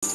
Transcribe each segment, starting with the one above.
I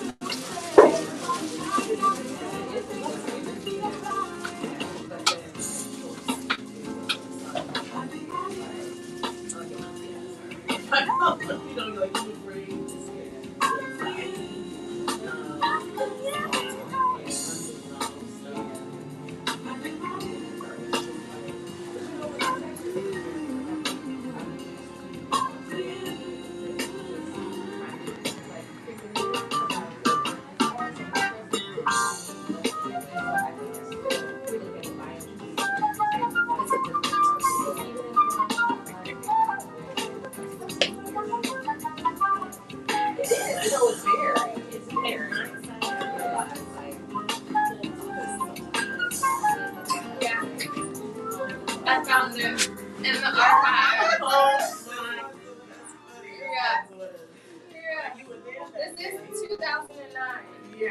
found it in the archive. This is 2009. Yeah.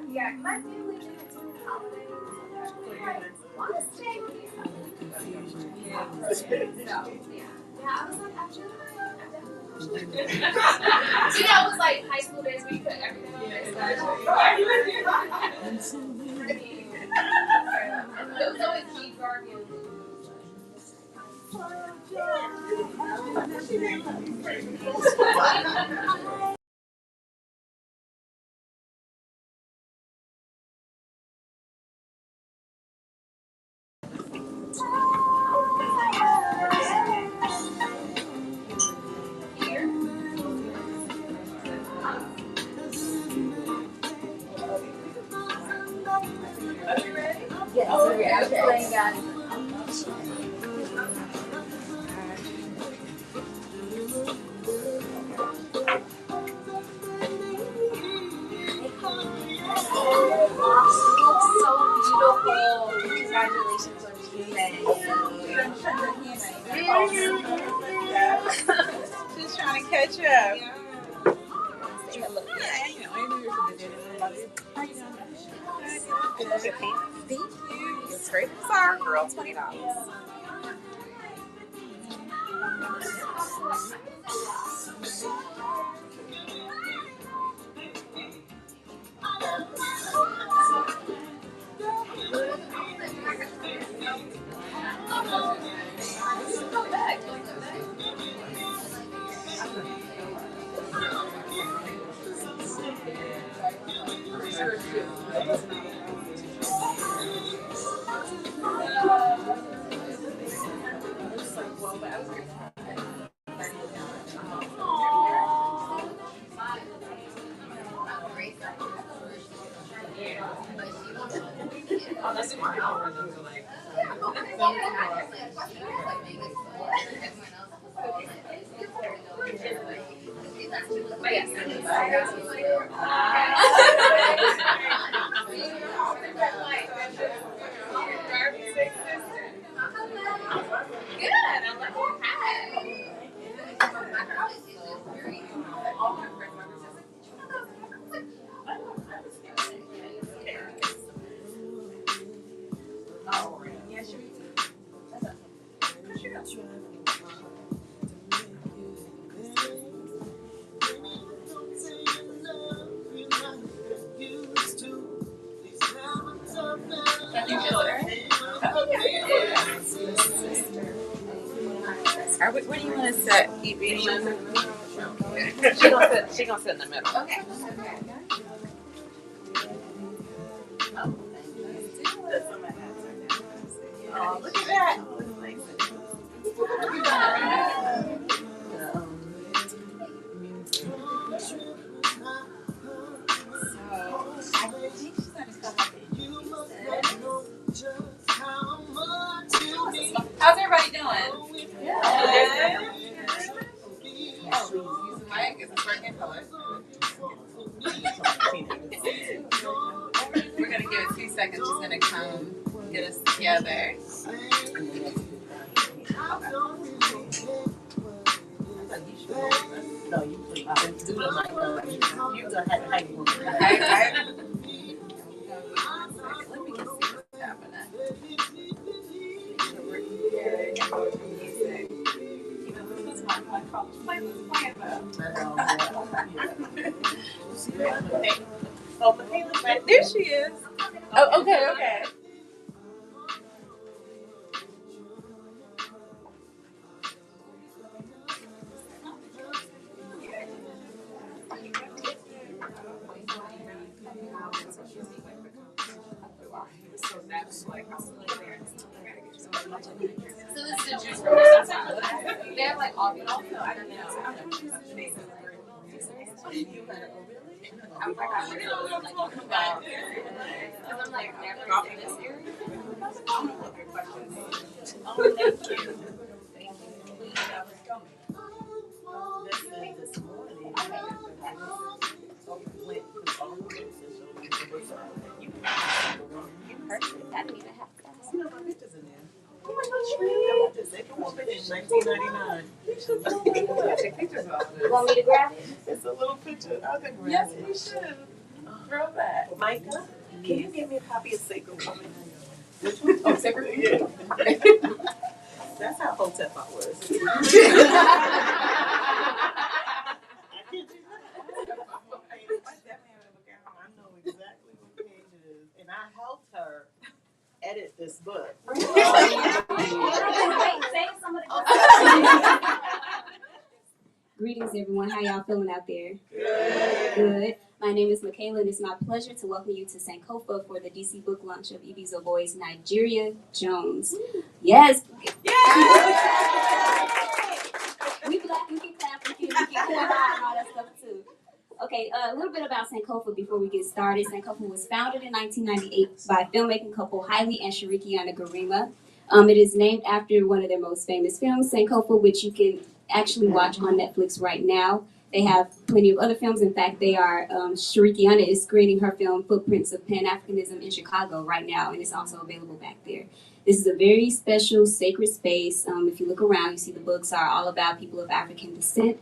Yeah. My family didn't do holidays. Want to stay here? I was like, I should. See, that was like high school days where you put everything on Facebook. It was always Keith Garfield. Yes, okay. Congratulations on She's trying to catch up. Thank you. It's great. Sorry, girl. $20. Oh, that's my algorithms are like. Good. I'm like, hi. Oh, yeah, sure. Where do you want to sit, Ibi? She gonna sit in the middle. Okay. Oh, look at that. How's everybody doing? Yeah. Oh, use the mic. Is this working? We're gonna give it 2 seconds. She's gonna come get us together. No, you please. Do the mic. You go ahead. Let me just see what's happening. she is. Oh, okay. So this is the juice from this. They have like all the I don't know. I'm like, I'm like, never in this area. Oh, thank you. This morning, Perfect. I didn't even have to ask. you know my pictures in there. Oh my gosh, really? They come up in 1999. Take pictures of You want me to grab it? It's a little picture. I can grab Yes, it. you should. Throwback. Micah, can you give me a copy of Sacred Woman? Which one? Oh, Sacred? Yeah. That's how Hotep I was. I know exactly what page it is, and I helped her edit this book. Greetings, everyone. How y'all feeling out there? Good. My name is Michaela, and it's my pleasure to welcome you to Sankofa for the DC book launch of Ibi Zoboi's Nigeria Jones. Yes. We black, we can clap, we can pour out and all that stuff too. Okay, a little bit about Sankofa before we get started. Sankofa was founded in 1998 by filmmaking couple Haile and Shirikiana Garima. It is named after one of their most famous films, Sankofa, which you can actually watch on Netflix right now. They have plenty of other films. In fact, they are, Shirikiana is screening her film Footprints of Pan-Africanism in Chicago right now, and it's also available back there. This is a very special, sacred space. If you look around, you see the books are all about people of African descent.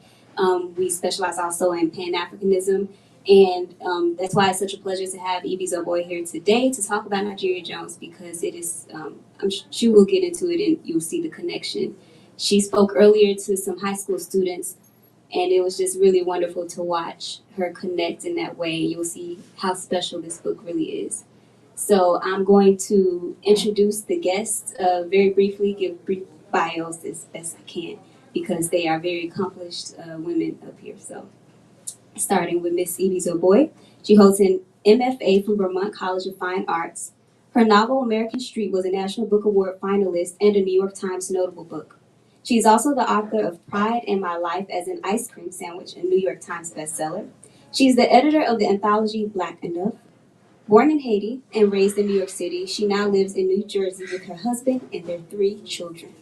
We specialize also in Pan-Africanism, and that's why it's such a pleasure to have Ibi Zoboi here today to talk about Nigeria Jones, because it is, she will get into it and you'll see the connection. She spoke earlier to some high school students, and it was just really wonderful to watch her connect in that way. You'll see how special this book really is. So I'm going to introduce the guests very briefly, give brief bios as best I can, because they are very accomplished women up here. So starting with Miss Ibi Zoboi. She holds an MFA from Vermont College of Fine Arts. Her novel, American Street, was a National Book Award finalist and a New York Times notable book. She is also the author of Pride in My Life as an Ice Cream Sandwich, a New York Times bestseller. She is the editor of the anthology Black Enough. Born in Haiti and raised in New York City, she now lives in New Jersey with her husband and their 3 children.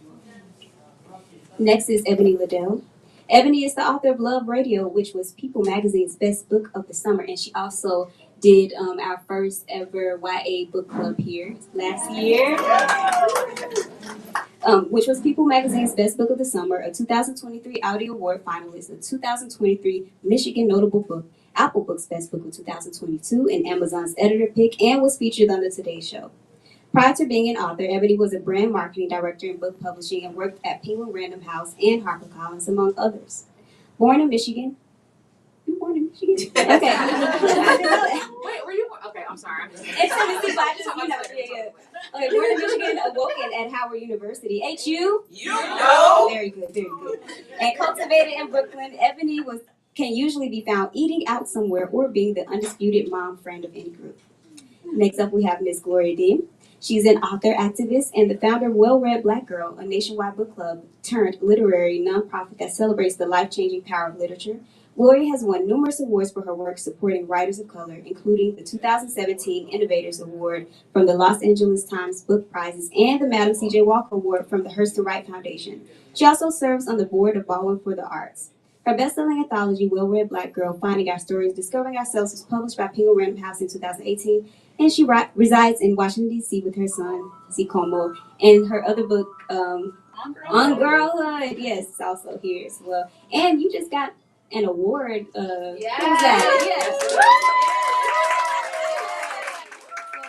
Next is Ebony LaDelle. Ebony is the author of Love Radio, which was People Magazine's best book of the summer, and she also did our first ever YA book club here last year, which was People Magazine's best book of the summer, a 2023 Audi Award finalist, a 2023 Michigan Notable Book, Apple Books Best Book of 2022, and Amazon's editor pick, and was featured on the Today Show. Prior to being an author, Ebony was a brand marketing director in book publishing and worked at Penguin Random House and HarperCollins, among others. Born in Michigan. You born in Michigan? Okay. Wait, were you? Okay, I'm sorry. It's Tennessee, but I just, Okay, born in Michigan, awoken at Howard University. HU? You know. Very good, very good. And cultivated in Brooklyn, Ebony can usually be found eating out somewhere or being the undisputed mom friend of any group. Next up, we have Miss Gloria Edim. She's an author, activist, and the founder of Well Read Black Girl, a nationwide book club turned literary nonprofit that celebrates the life-changing power of literature. Gloria has won numerous awards for her work supporting writers of color, including the 2017 Innovators Award from the Los Angeles Times Book Prizes and the Madam C.J. Walker Award from the Hers to Write Foundation. She also serves on the board of Baldwin for the Arts. Her best-selling anthology, Well Read Black Girl, Finding Our Stories, Discovering Ourselves, was published by Penguin Random House in 2018, and she resides in Washington, D.C. with her son, Zikomo, and her other book, On Girlhood, yes, is also here as well. And you just got an award. Who's that? Yes. So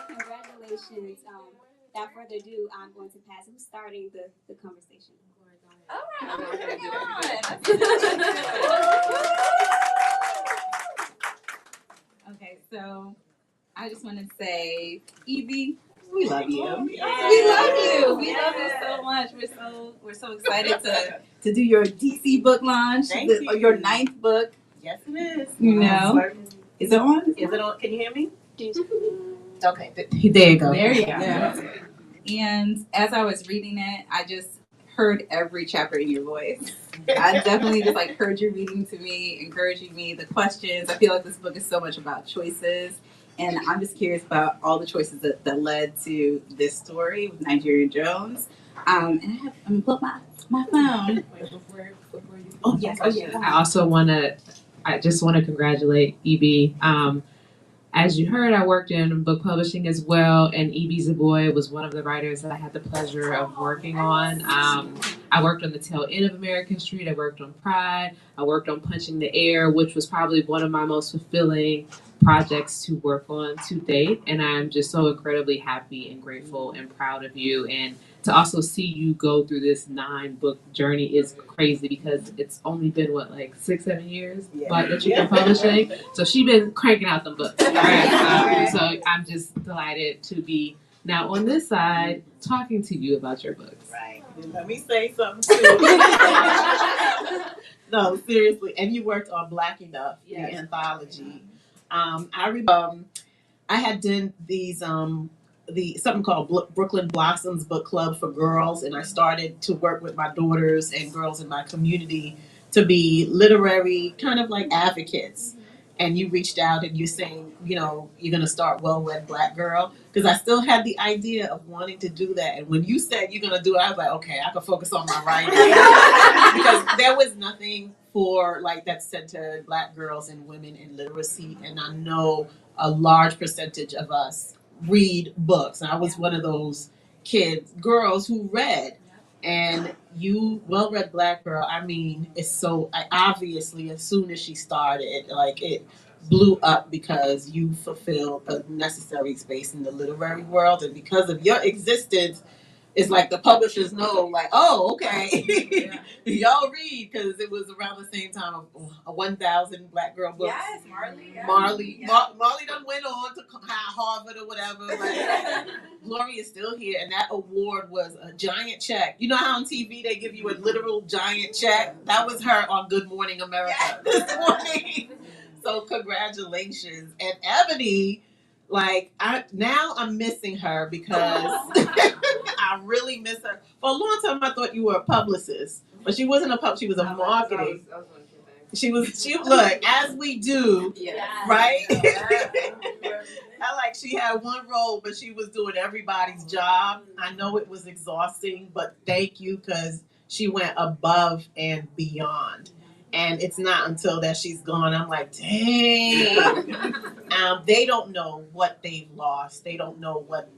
congratulations. Without further ado, I'm going to pass. Who's starting the conversation? All right, Okay, so I just want to say, Ibi, we love you. Yeah. We love you. We love you so much. We're so excited to do your DC book launch. Thank you. Your 9th book. Yes, it is. You know. Is it on? Is it on? Can you hear me? Okay. There you go. There you go. Yeah. And as I was reading it, I just heard every chapter in your voice. I definitely just like heard you reading to me, encouraging me, the questions. I feel like this book is so much about choices. And I'm just curious about all the choices that led to this story with Nigerian Jones. And I'm gonna put my phone. Oh, yes. Oh, yeah. I just want to congratulate Ibi. As you heard, I worked in book publishing as well, and Ibi Zoboi was one of the writers that I had the pleasure of working on. I worked on the tail end of American Street. I worked on Pride. I worked on Punching the Air, which was probably one of my most fulfilling projects to work on to date. And I'm just so incredibly happy and grateful and proud of you. And to also see you go through this 9-book journey is crazy because it's only been 6-7 years that you've been publishing. So she's been cranking out them books, right? So I'm just delighted to be now on this side talking to you about your books. Right. Let me say something too. No, seriously. And you worked on Black Enough, the anthology. I had done these something called Brooklyn Blossoms Book Club for girls, and I started to work with my daughters and girls in my community to be literary kind of like advocates. And you reached out and you're saying, you're going to start Well-Read Black Girl, because I still had the idea of wanting to do that. And when you said you're going to do it, I was like, okay, I can focus on my writing. Because there was nothing for that centered Black girls and women in literacy. And I know a large percentage of us read books. And I was one of those girls who read. And you, Well-Read Black Girl, I mean, it's so, obviously, as soon as she started, it blew up because you fulfilled a necessary space in the literary world. And because of your existence, it's like the publishers know, oh, okay, y'all read, because it was around the same time of 1,000 Black girl books. Yes, Marley. Yeah. Marley Yeah. done went on to Harvard or whatever. Gloria is still here, and that award was a giant check. You know how on TV they give you a literal giant check? That was her on Good Morning America this morning. So congratulations. And Ebony, I'm missing her because I really miss her. For a long time, I thought you were a publicist, but she wasn't a publicist. She was a marketing. She look, as we do, right? She had one role, but she was doing everybody's job. I know it was exhausting, but thank you, because she went above and beyond. And it's not until that she's gone, I'm like, dang. They don't know what they've lost. They don't know what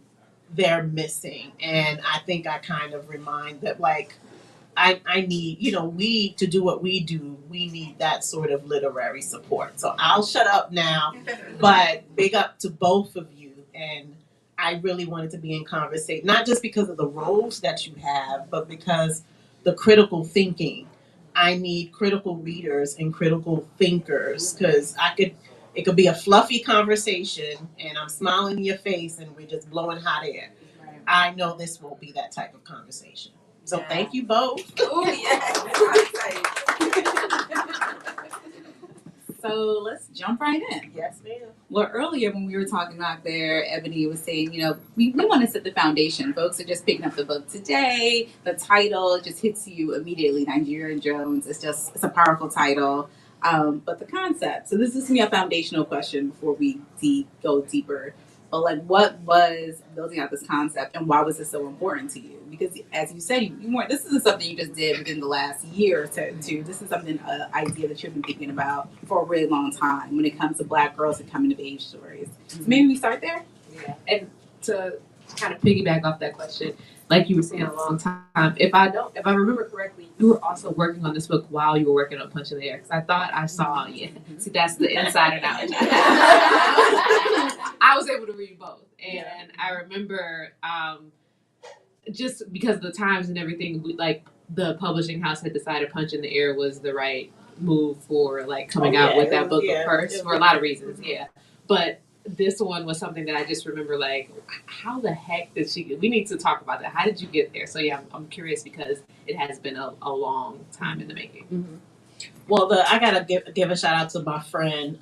they're missing. And I think I kind of remind that, I need, we, to do what we do, we need that sort of literary support. So I'll shut up now, but big up to both of you. And I really wanted to be in conversation, not just because of the roles that you have, but because the critical thinking. I need critical readers and critical thinkers, because it could be a fluffy conversation and I'm smiling in your face and we're just blowing hot air. Right. I know this won't be that type of conversation. So thank you both. Oh, yes. So let's jump right in. Yes, ma'am. Well, earlier when we were talking out there, Ebony was saying, we want to set the foundation. Folks are just picking up the book today. The title just hits you immediately. Nigerian Jones. It's a powerful title. But the concept. So this is going to be a foundational question before we go deeper. But what was building out this concept, and why was it so important to you? Because as you said, this isn't something you just did within the last year or two. This is something, an idea that you've been thinking about for a really long time when it comes to Black girls and coming of age stories. So maybe we start there. Yeah, and to kind of piggyback off that question, like you were saying a long time, if I remember correctly, you were also working on this book while you were working on Punching the Air, because I thought I saw you. See, that's the insider knowledge. I was able to read both, and I remember just because of the times and everything, the publishing house had decided Punching the Air was the right move for coming out with that book first, for a lot of reasons, But this one was something that I just remember, like, how the heck did she we need to talk about that. How did you get there? So yeah, I'm curious because it has been a long time in the making. Mm-hmm. Well, I gotta give a shout out to my friend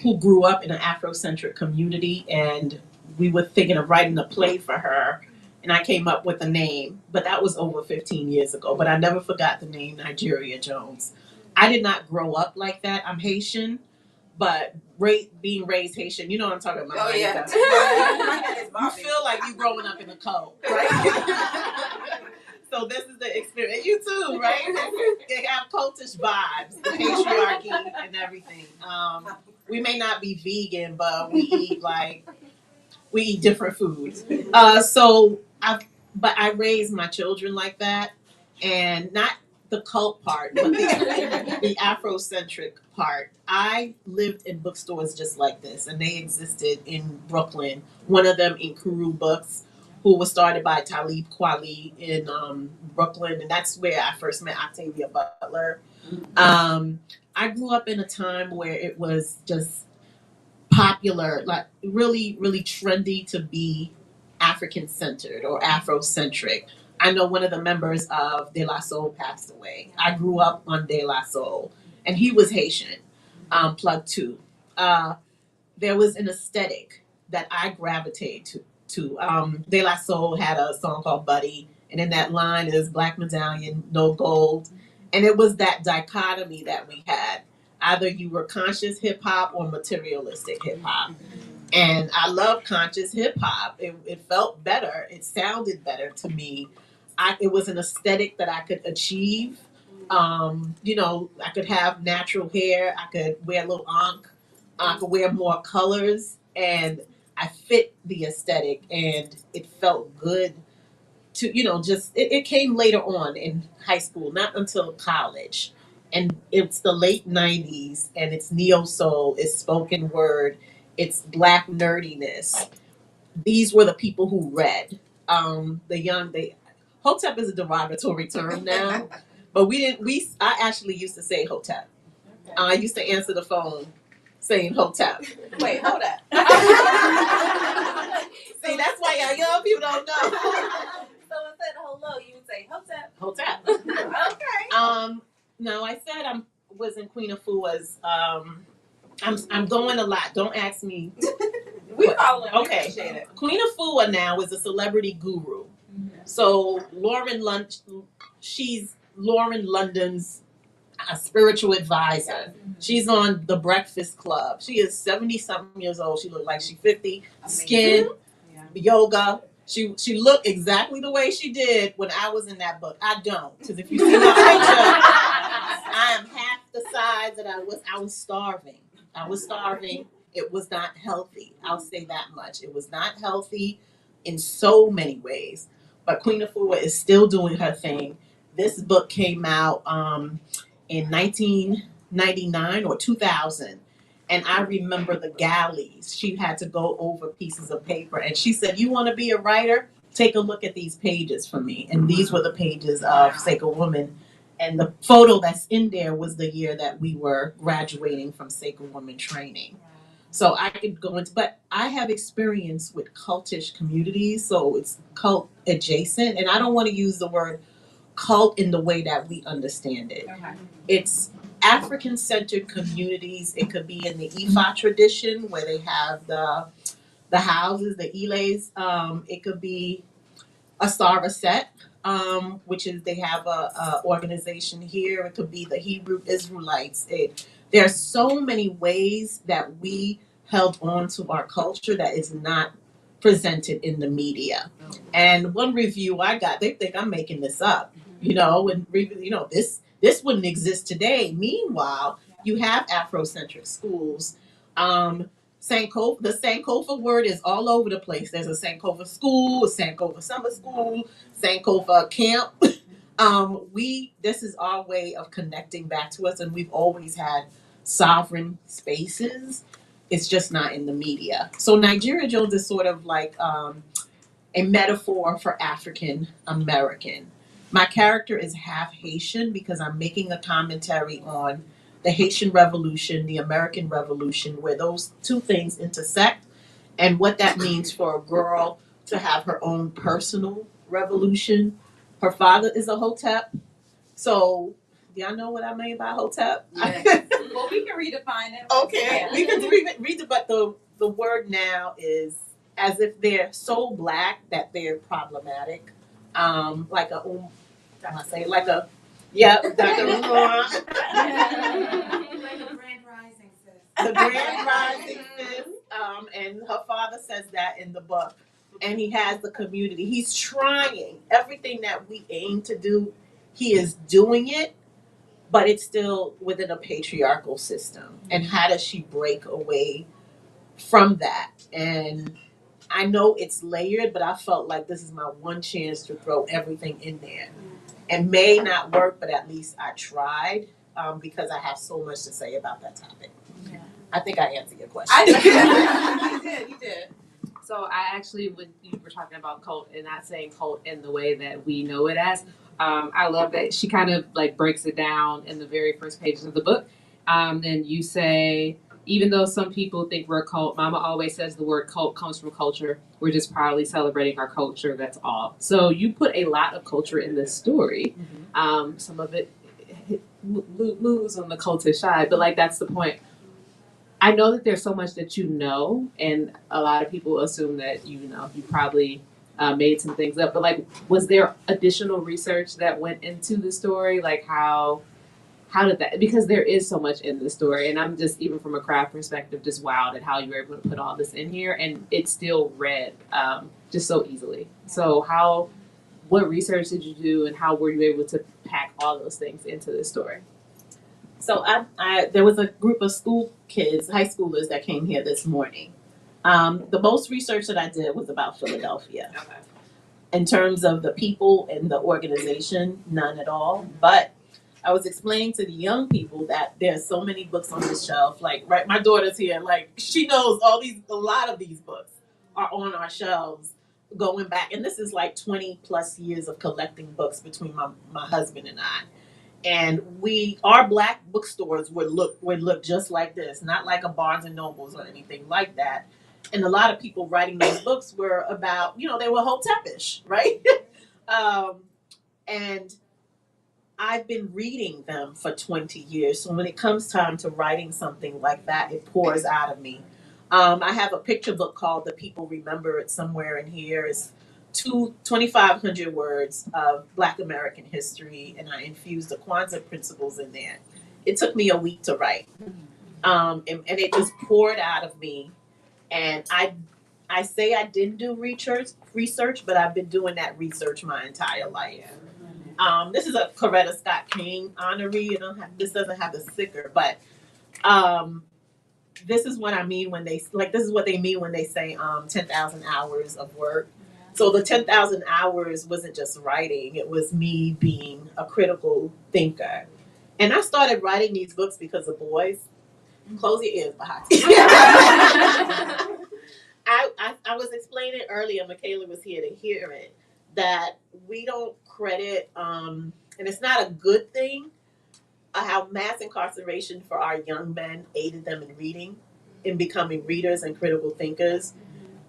who grew up in an Afrocentric community, and we were thinking of writing a play for her, and I came up with a name, but that was over 15 years ago. But I never forgot the name Nigeria Jones. I did not grow up like that. I'm Haitian, but being raised Haitian, you know what I'm talking about. Oh, yeah. You feel like you growing up in a cult, right? So this is the experience. You too, right? They have cultish vibes, the patriarchy and everything. We may not be vegan, but we eat different foods. But I raised my children like that, and not the cult part, but the Afrocentric part. I lived in bookstores just like this, and they existed in Brooklyn. One of them in Kuru Books, who was started by Talib Kweli in Brooklyn, and that's where I first met Octavia Butler. I grew up in a time where it was just popular, like really, really trendy to be African-centered or Afrocentric. I know one of the members of De La Soul passed away. I grew up on De La Soul, and he was Haitian, plug two. There was an aesthetic that I gravitated to. De La Soul had a song called Buddy, and in that line is Black Medallion, No Gold. And it was that dichotomy that we had. Either you were conscious hip hop or materialistic hip hop. And I love conscious hip hop. It felt better. It sounded better to me. It was an aesthetic that I could achieve. I could have natural hair. I could wear a little ankh. I could wear more colors. And I fit the aesthetic, and it felt good to, it came later on in high school, not until college. And it's the late 90s, and it's neo soul, it's spoken word, it's Black nerdiness. These were the people who read. Hotep is a derogatory term now, but I actually used to say Hotep. I used to answer the phone saying Hotep. Wait, hold up. See, that's why y'all young people don't know. So instead of hello, you would say Hotep. Hotep. Okay. No, I said I was in Queen Afua's. I'm going a lot. Don't ask me. We follow him. Okay. Appreciate it. Queen Afua now is a celebrity guru. So she's Lauren London's spiritual advisor. She's on The Breakfast Club. She is 70-something years old. She looked like she's 50. Skin, yoga. She looked exactly the way she did when I was in that book. I don't, because if you see my picture, I am half the size that I was. I was starving. It was not healthy. I'll say that much. It was not healthy in so many ways. But Queen Afua is still doing her thing. This book came out in 1999 or 2000. And I remember the galleys. She had to go over pieces of paper. And she said, "You want to be a writer? Take a look at these pages for me." And these were the pages of Sacred Woman. And the photo that's in there was the year that we were graduating from Sacred Woman training. So I could go into, but I have experience with cultish communities. So it's cult adjacent. And I don't want to use the word cult in the way that we understand it. Okay. It's African-centered communities. It could be in the Ifa tradition where they have the houses, the Iles. It could be a Saraset, which is they have a organization here. It could be the Hebrew Israelites. There are so many ways that we held on to our culture that is not presented in the media. And one review I got, they think I'm making this up, this wouldn't exist today. Meanwhile, you have Afrocentric schools. The Sankofa word is all over the place. There's a Sankofa school, a Sankofa summer school, Sankofa camp. This is our way of connecting back to us, and we've always had sovereign spaces. It's just not in the media. So Nigeria Jones is sort of like a metaphor for African American. My character is half Haitian because I'm making a commentary on the Haitian Revolution, the American Revolution, where those two things intersect, and what that means for a girl to have her own personal revolution. Her father is a hotep, so do y'all know what I mean by hotep? Yes. Well, we can redefine it. Okay, we can read it, but the word now is as if they're so black that they're problematic. Like a I say like a Dr. Umar. Like a brand rising, sis. The grand rising sis. And her father says that in the book. And he has the community. He's trying everything that we aim to do. He is doing it, but it's still within a patriarchal system. And how does she break away from that? And I know it's layered, but I felt like this is my one chance to throw everything in there. And may not work, but at least I tried, because I have so much to say about that topic. Yeah. I think I answered your question. You did. So I actually, when you were talking about cult and not saying cult in the way that we know it as, I love that she kind of like breaks it down in the very first pages of the book. And you say, even though some people think we're a cult, Mama always says the word cult comes from culture. We're just proudly celebrating our culture. That's all. So you put a lot of culture in this story. Some of it moves on the cultish side, but like that's the point. I know that there's so much that you know, and a lot of people assume that you probably made some things up. But like, was there additional research that went into the story? Like how did that? Because there is so much in the story, and I'm just, even from a craft perspective, just wowed at how you were able to put all this in here, and it's still read just so easily. So what research did you do, and how were you able to pack all those things into this story? So there was a group of school kids, high schoolers, that came here this morning. The most research that I did was about Philadelphia. Okay. In terms of the people and the organization, none at all. But I was explaining to the young people that there's so many books on the shelf. Like, right, my daughter's here. Like, she knows a lot of these books are on our shelves going back. And this is like 20 plus years of collecting books between my husband and I. And our black bookstores would look just like this, not like a Barnes and Nobles or anything like that. And a lot of people writing those books were about, they were hotepish, right? And I've been reading them for 20 years. So when it comes time to writing something like that, it pours out of me. I have a picture book called The People Remember It somewhere in here. It's 2,500 words of Black American history, and I infused the Kwanzaa principles in there. It took me a week to write, and it just poured out of me. And I say I didn't do research, but I've been doing that research my entire life. This is a Coretta Scott King honoree. This doesn't have the sticker, but this is what I mean when this is what they mean when they say 10,000 hours of work. So the 10,000 hours wasn't just writing, it was me being a critical thinker. And I started writing these books because of boys. Close your ears, Bahati. I was explaining earlier, Michaela was here to hear it, that we don't credit, and it's not a good thing, how mass incarceration for our young men aided them in reading, in becoming readers and critical thinkers.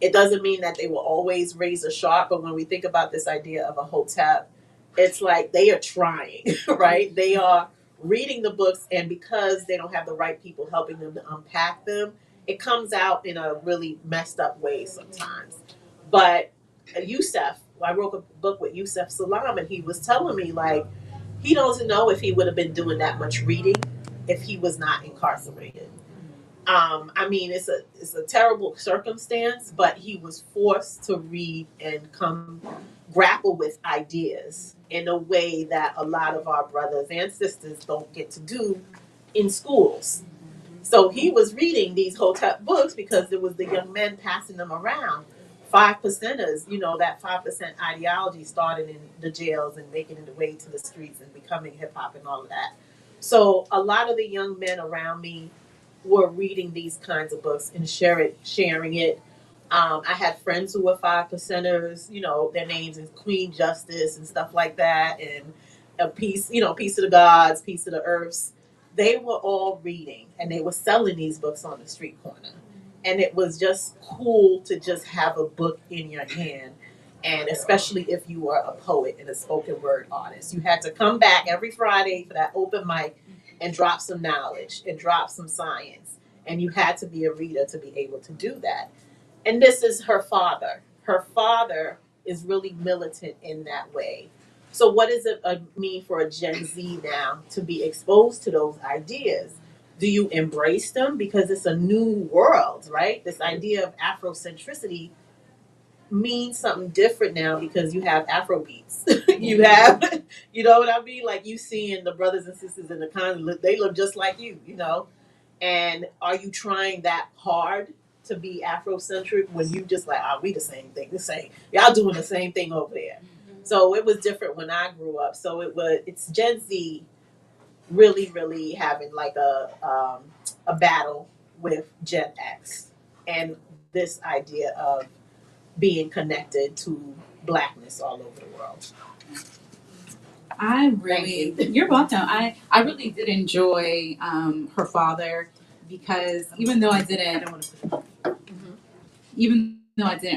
It doesn't mean that they will always razor sharp, but when we think about this idea of a hotep, it's like they are trying, right? They are reading the books, and because they don't have the right people helping them to unpack them, it comes out in a really messed up way sometimes. But Yusef, I wrote a book with Yusef Salam, and he was telling me, like, he doesn't know if he would have been doing that much reading if he was not incarcerated. I mean, it's a terrible circumstance, but he was forced to read and grapple with ideas in a way that a lot of our brothers and sisters don't get to do in schools. So he was reading these hotep books because there was the young men passing them around. 5%ers, that 5% ideology started in the jails and making it way to the streets and becoming hip hop and all of that. So a lot of the young men around me were reading these kinds of books and sharing it. I had friends who were 5%ers, their names is Queen Justice and stuff like that, and a piece of the gods, piece of the earths. they were all reading and they were selling these books on the street corner. And it was just cool to just have a book in your hand. And especially if you were a poet and a spoken word artist, you had to come back every Friday for that open mic and drop some knowledge and drop some science. And you had to be a reader to be able to do that. And this is her father. Her father is really militant in that way. So what does it mean for a Gen Z now to be exposed to those ideas? Do you embrace them? Because it's a new world, right? This idea of Afrocentricity means something different now because you have Afro beats. You have, you know what I mean? Like you seeing the brothers and sisters in the con, they look just like you know? And are you trying that hard to be Afrocentric when you just like, oh, we the same thing, the same. Y'all doing the same thing over there. So it was different when I grew up. So it's Gen Z really, really having like a battle with Gen X and this idea of being connected to Blackness all over the world. You're welcome. I really did enjoy her father because even though I didn't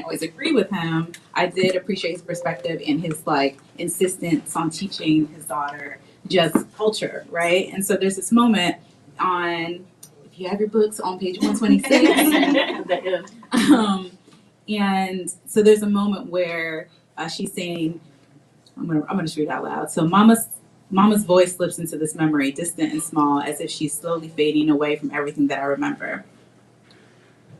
always agree with him, I did appreciate his perspective and his like insistence on teaching his daughter just culture, right? And so there's this moment on, if you have your books, on page 126. And so there's a moment where she's saying, I'm gonna just read it out loud. So Mama's voice slips into this memory, distant and small, as if she's slowly fading away from everything that I remember.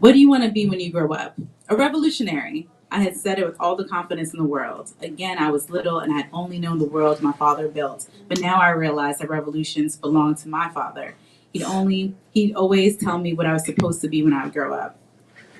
What do you want to be when you grow up? A revolutionary. I had said it with all the confidence in the world. Again, I was little and I had only known the world my father built. But now I realize that revolutions belonged to my father. He'd always tell me what I was supposed to be when I would grow up.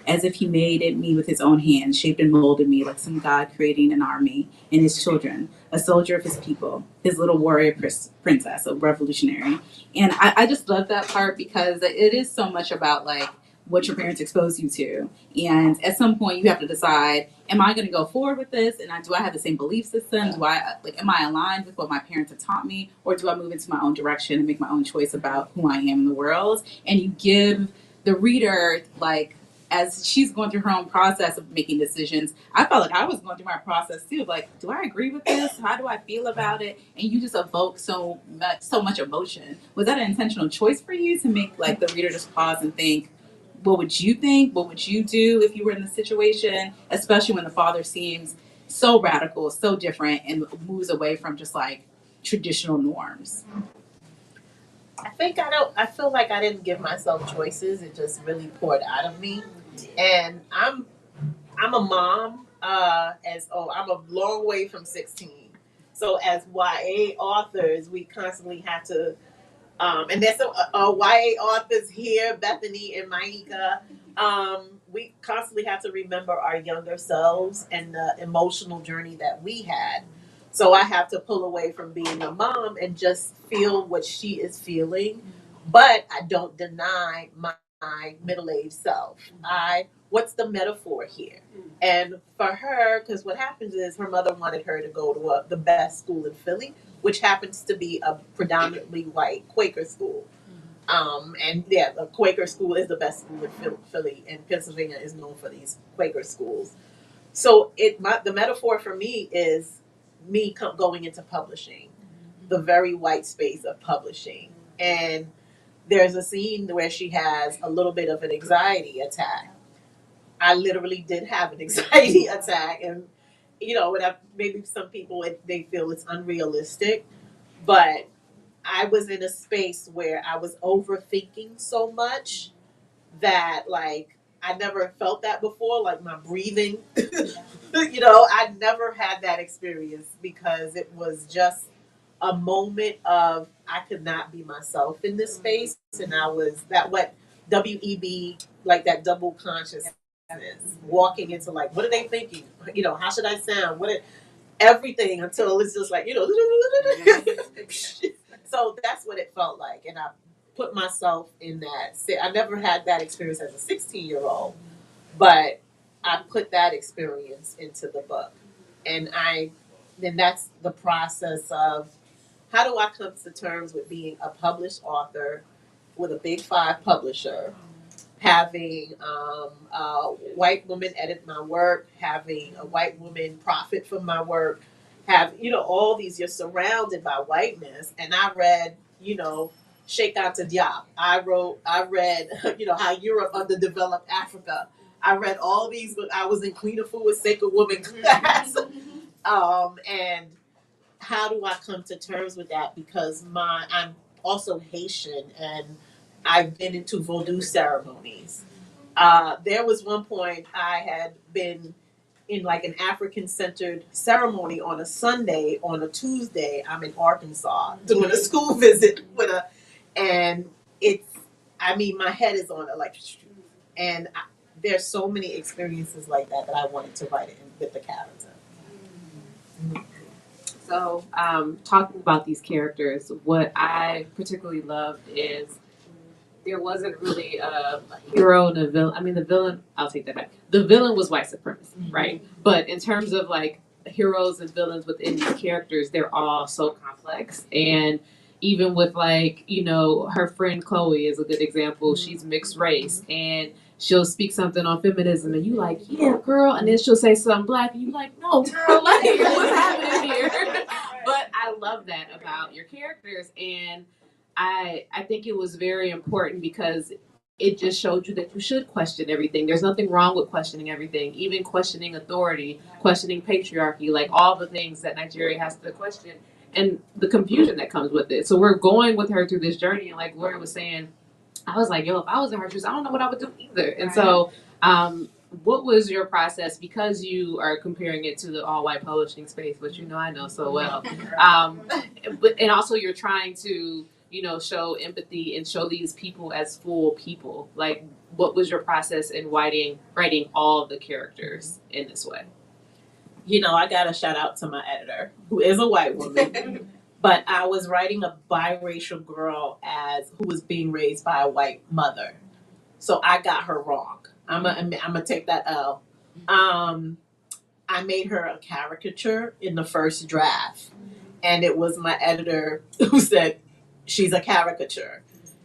As if he made me with his own hands, shaped and molded me like some God creating an army and his children, a soldier of his people, his little warrior princess, a revolutionary. And I just love that part because it is so much about like what your parents expose you to. And at some point you have to decide, am I going to go forward with this? And do I have the same belief system? Am I aligned with what my parents have taught me? Or do I move into my own direction and make my own choice about who I am in the world? And you give the reader like, as she's going through her own process of making decisions, I felt like I was going through my process too. Like, do I agree with this? How do I feel about it? And you just evoke so much emotion. Was that an intentional choice for you to make like the reader just pause and think, what would you think? What would you do if you were in the situation? Especially when the father seems so radical, so different, and moves away from just like traditional norms. I feel like I didn't give myself choices. It just really poured out of me. And I'm a mom, I'm a long way from 16. So as YA authors, we constantly have to, and there's some YA authors here, Bethany and Maika. We constantly have to remember our younger selves and the emotional journey that we had. So I have to pull away from being a mom and just feel what she is feeling. But I don't deny my middle-aged self. What's the metaphor here? And for her, because what happens is her mother wanted her to go to the best school in Philly, which happens to be a predominantly white Quaker school. And yeah, the Quaker school is the best school in Philly, and Pennsylvania is known for these Quaker schools. So the metaphor for me is me going into publishing, the very white space of publishing. And there's a scene where she has a little bit of an anxiety attack. I literally did have an anxiety attack, and maybe some people they feel it's unrealistic, but I was in a space where I was overthinking so much that like I never felt that before, like my breathing. I never had that experience because it was just a moment of I could not be myself in this space, and I was that what WEB, like that double consciousness, walking into like, what are they thinking? How should I sound? Everything until it's just like So that's what it felt like, and I put myself in that. I never had that experience as a 16-year-old, but I put that experience into the book, and then that's the process of how do I come to terms with being a published author with a big 5 publisher, having a white woman edit my work, having a white woman profit from my work, have, all these, you're surrounded by whiteness. And I read, Sheikh Anta Diop. I read, how Europe underdeveloped Africa. I read all these, but I was in Queen Afua's Sacred Woman class. And how do I come to terms with that? Because I'm also Haitian, and I've been into voodoo ceremonies. There was one point I had been in like an African-centered ceremony on a Sunday. On a Tuesday, I'm in Arkansas doing a school visit and my head is on electric. And there's so many experiences like that I wanted to write it in with the character. So, talking about these characters, what I particularly loved is there wasn't really a hero and a villain. I mean, the villain, I'll take that back. The villain was white supremacy, right? But in terms of like heroes and villains within these characters, they're all so complex. And even with like, her friend Chloe is a good example. She's mixed race and she'll speak something on feminism and you like, yeah, girl. And then she'll say something black and you like, no, girl, like, what's happening here? But I love that about your characters. And I think it was very important because it just showed you that you should question everything. There's nothing wrong with questioning everything, even questioning authority, questioning patriarchy, like all the things that Nigeria has to question and the confusion that comes with it. So we're going with her through this journey. And like Gloria was saying, I was like, yo, if I was in her shoes, I don't know what I would do either. And so what was your process? Because you are comparing it to the all-white publishing space, which I know so well. And also you're trying to, show empathy and show these people as full people. Like, what was your process in writing all the characters in this way? I got to shout out to my editor, who is a white woman. But I was writing a biracial girl who was being raised by a white mother. So I got her wrong. I'm gonna take that L. I made her a caricature in the first draft. And it was my editor who said, she's a caricature.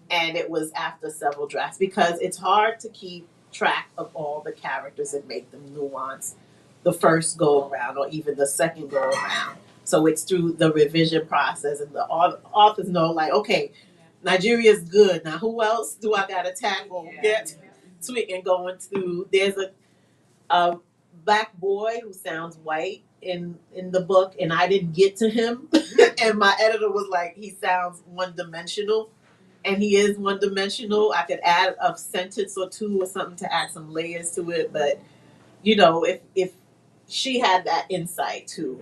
And it was after several drafts because it's hard to keep track of all the characters and make them nuanced the first go around or even the second go around. So it's through the revision process, and the authors know, like, okay, Nigeria's good. Now, who else do I got to tackle? Get tweak and going through. There's a black boy who sounds white in the book, and I didn't get to him. And my editor was like, he sounds one-dimensional, and he is one-dimensional. I could add a sentence or two or something to add some layers to it, but if she had that insight too,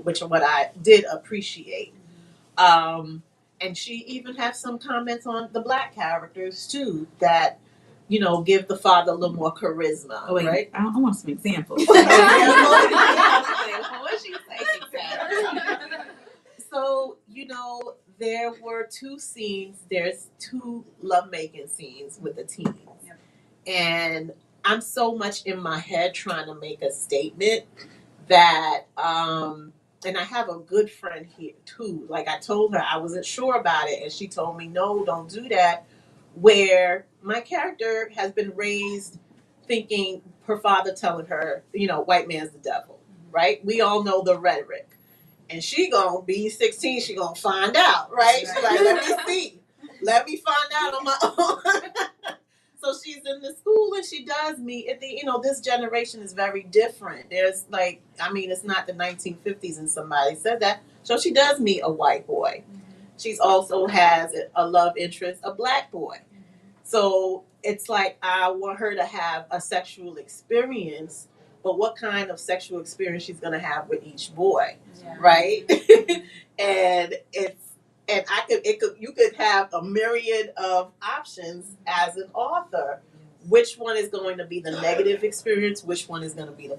which what I did appreciate. And she even had some comments on the black characters too that, give the father a little more charisma. Oh, wait, right? I want some examples. What she say? So, there were 2 scenes. There's 2 lovemaking scenes with the teens. Yep. And I'm so much in my head trying to make a statement that, and I have a good friend here too. Like I told her I wasn't sure about it, and she told me, no, don't do that. Where my character has been raised thinking her father telling her, white man's the devil, right? We all know the rhetoric. And she gonna be 16, she gonna find out, right? She's like, let me see. Let me find out on my own. So she's in the school and she does meet, this generation is very different. There's it's not the 1950s and somebody said that. So she does meet a white boy. She's also has a love interest, a black boy. So it's like, I want her to have a sexual experience, but what kind of sexual experience she's going to have with each boy, right? And you could have a myriad of options as an author. Which one is going to be the negative experience? Which one is going to be the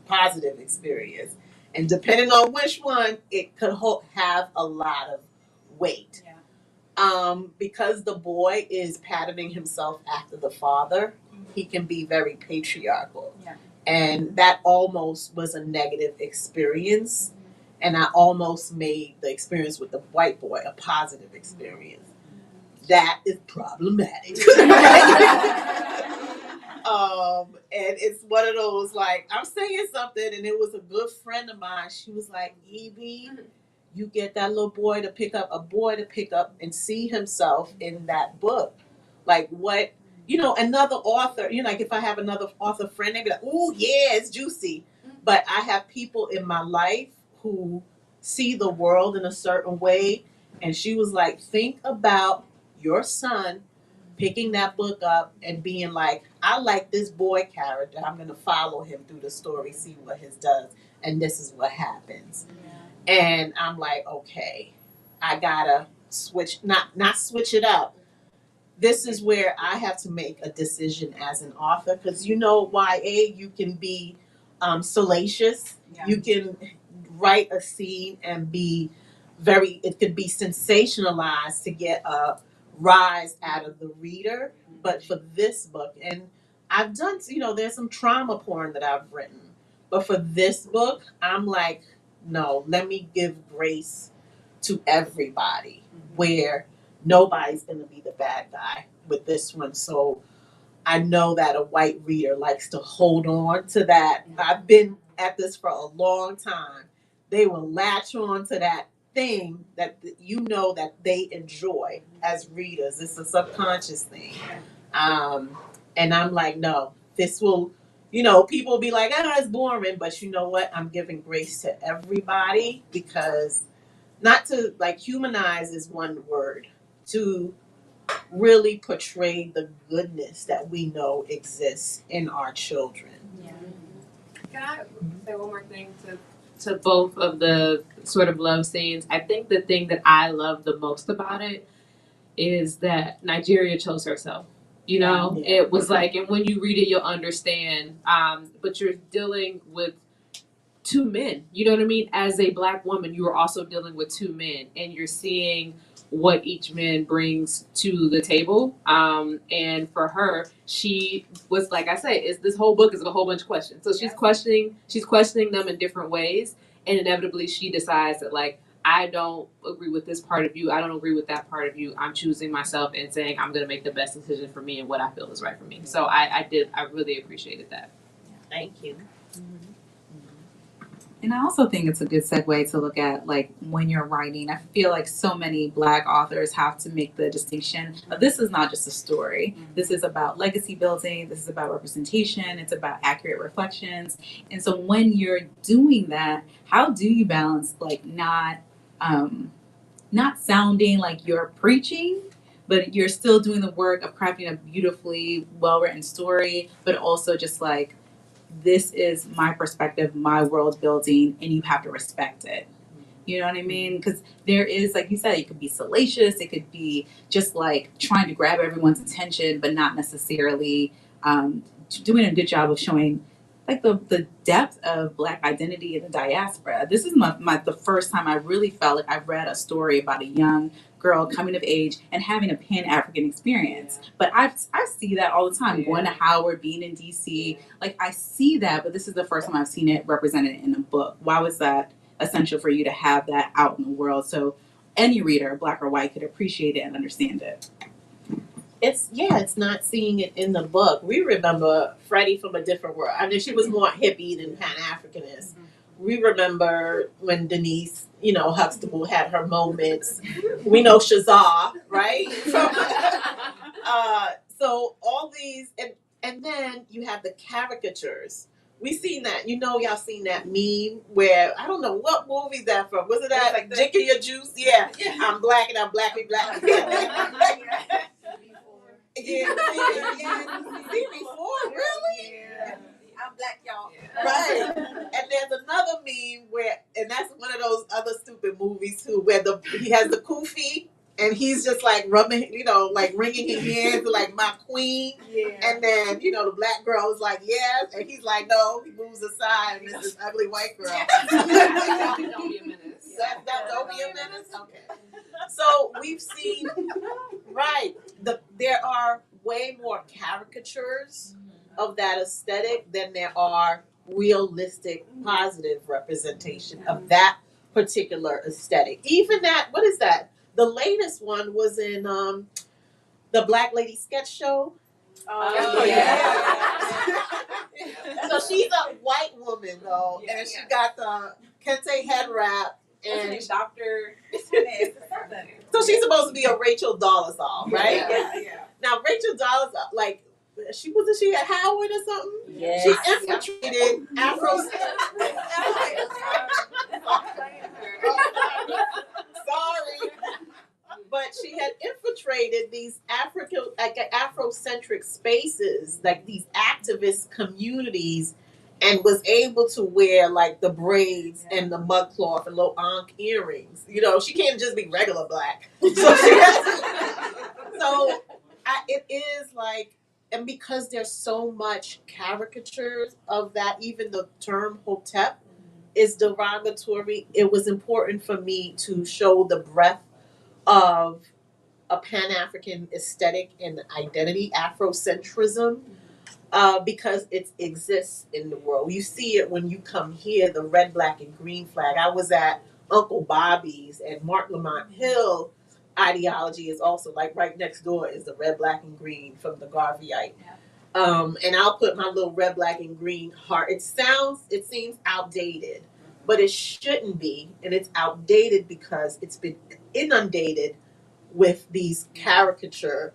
positive experience? And depending on which one, it could have a lot of weight. Because the boy is patterning himself after the father, he can be very patriarchal. And that almost was a negative experience. and I almost made the experience with the white boy a positive experience. That is problematic. And it's one of those, like, I'm saying something, and it was a good friend of mine. She was like, Evie, you get that little boy to pick up and see himself in that book. Like, what, another author, like if I have another author friend, they'd be like, oh, yeah, it's juicy. But I have people in my life who see the world in a certain way. And she was like, think about your son picking that book up and being like, I like this boy character. I'm going to follow him through the story, see what his does. And this is what happens. Yeah. And I'm like, okay, I gotta switch, not switch it up. This is where I have to make a decision as an author, because YA, you can be salacious. Yeah. You can write a scene and be it could be sensationalized to get a rise out of the reader. But for this book, and I've done, there's some trauma porn that I've written, but for this book, I'm like, no, let me give grace to everybody, where nobody's going to be the bad guy with this one. So I know that a white reader likes to hold on to that. I've been at this for a long time. They will latch on to that thing that that they enjoy as readers. It's a subconscious thing. And I'm like, no, this will, people will be like, it's boring. But you know what? I'm giving grace to everybody, because not to humanize is one word, to really portray the goodness that we know exists in our children. Yeah. Can I say one more thing to both of the sort of love scenes? I think the thing that I love the most about it is that Nigeria chose herself. Yeah. It was like, and when you read it, you'll understand. But you're dealing with two men. You know what I mean? As a Black woman, you are also dealing with two men, and you're seeing what each man brings to the table. And for her, she was, like I say, this whole book is a whole bunch of questions. So she's questioning them in different ways, and inevitably she decides that, like, I don't agree with this part of you. I don't agree with that part of you. I'm choosing myself and saying I'm going to make the best decision for me and what I feel is right for me. So I really appreciated that. Thank you. Mm-hmm. And I also think it's a good segue to look at, like, when you're writing. I feel like so many Black authors have to make the distinction of, this is not just a story. Mm-hmm. This is about legacy building. This is about representation. It's about accurate reflections. And so when you're doing that, how do you balance, like, not sounding like you're preaching, but you're still doing the work of crafting a beautifully well-written story, but also just like, this is my perspective, my world building, and you have to respect it. You know what I mean? Because there is, like you said, it could be salacious. It could be just like trying to grab everyone's attention, but not necessarily doing a good job of showing like the depth of Black identity in the diaspora. This is the first time I really felt like I've read a story about a young girl coming of age and having a Pan-African experience. Yeah. But I see that all the time, going to Howard, being in DC. Like, I see that, but this is the first time I've seen it represented in a book. Why was that essential for you to have that out in the world so any reader, Black or white, could appreciate it and understand it? It's not seeing it in the book. We remember Freddie from a different world. I mean, she was more hippie than Pan-Africanist. Mm-hmm. We remember when Denise, Huxtable had her moments. We know Shazar, right? So all these, and then you have the caricatures. We seen that, y'all seen that meme where, I don't know what movie that from. Was it that like Drinking Your Juice? Yeah. I'm Black and I'm Blackly Black. Yeah. See before, really? Yeah. I'm Black, y'all. Yeah. Right. And there's another meme where, and that's one of those other stupid movies too, where he has the kufi and he's just like rubbing, like wringing his hands like, my queen. Yeah. And then, the Black girl is like, yes. And he's like, no. He moves aside and it's this ugly white girl. Don't be a menace. Don't be a menace? Okay. So we've seen, right, there are way more caricatures of that aesthetic than there are realistic, positive representation of that particular aesthetic. Even that, what is that? The latest one was in the Black Lady Sketch Show. Oh, So she's a white woman though, and she got the kente head wrap, and Doctor. so she's supposed to be a Rachel Dolezal, right? Yeah. Now Rachel Dolezal, like wasn't she at Howard or something? Yes. She infiltrated Afro. Sorry. But she had infiltrated these Afrocentric spaces, like these activist communities, and was able to wear like the braids and the mud cloth and little ankh earrings. You know, she can't just be regular black. So she has to, it is like, and because there's so much caricatures of that, even the term hotep is derogatory, it was important for me to show the breadth of a Pan-African aesthetic and identity, Afrocentrism, because it exists in the world. You see it when you come here, the red, black, and green flag. I was at Uncle Bobby's, and Mark Lamont Hill ideology is also like right next door is the red, black, and green from the Garveyite. And I'll put my little red, black, and green heart. It seems outdated, but it shouldn't be. And it's outdated because it's been inundated with these caricature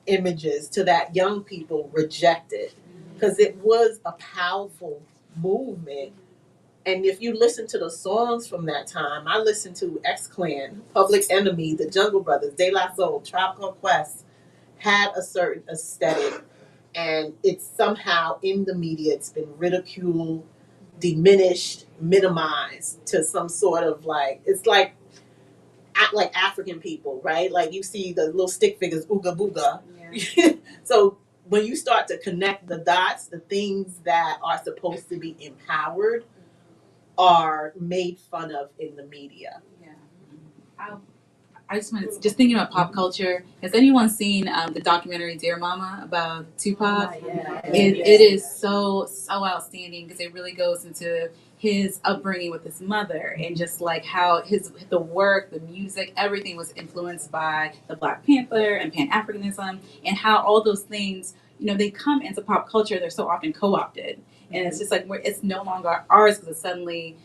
images to that young people reject it. Because it was a powerful movement. And if you listen to the songs from that time, I listened to X-Clan, Public Enemy, The Jungle Brothers, De La Soul, Tribe Called Quest, had a certain aesthetic. And it's somehow in the media, it's been ridiculed, diminished, minimized to some sort of like, it's like African people, right? Like you see the little stick figures, ooga booga. Yeah. So when you start to connect the dots, the things that are supposed to be empowered are made fun of in the media. Yeah. I just want to, just thinking about pop culture, has anyone seen the documentary Dear Mama about Tupac? It is so outstanding because it really goes into his upbringing with his mother and just like how the work, the music, everything was influenced by the Black Panther and Pan-Africanism, and how all those things, they come into pop culture, they're so often co-opted. And it's just like, it's no longer ours because it's suddenly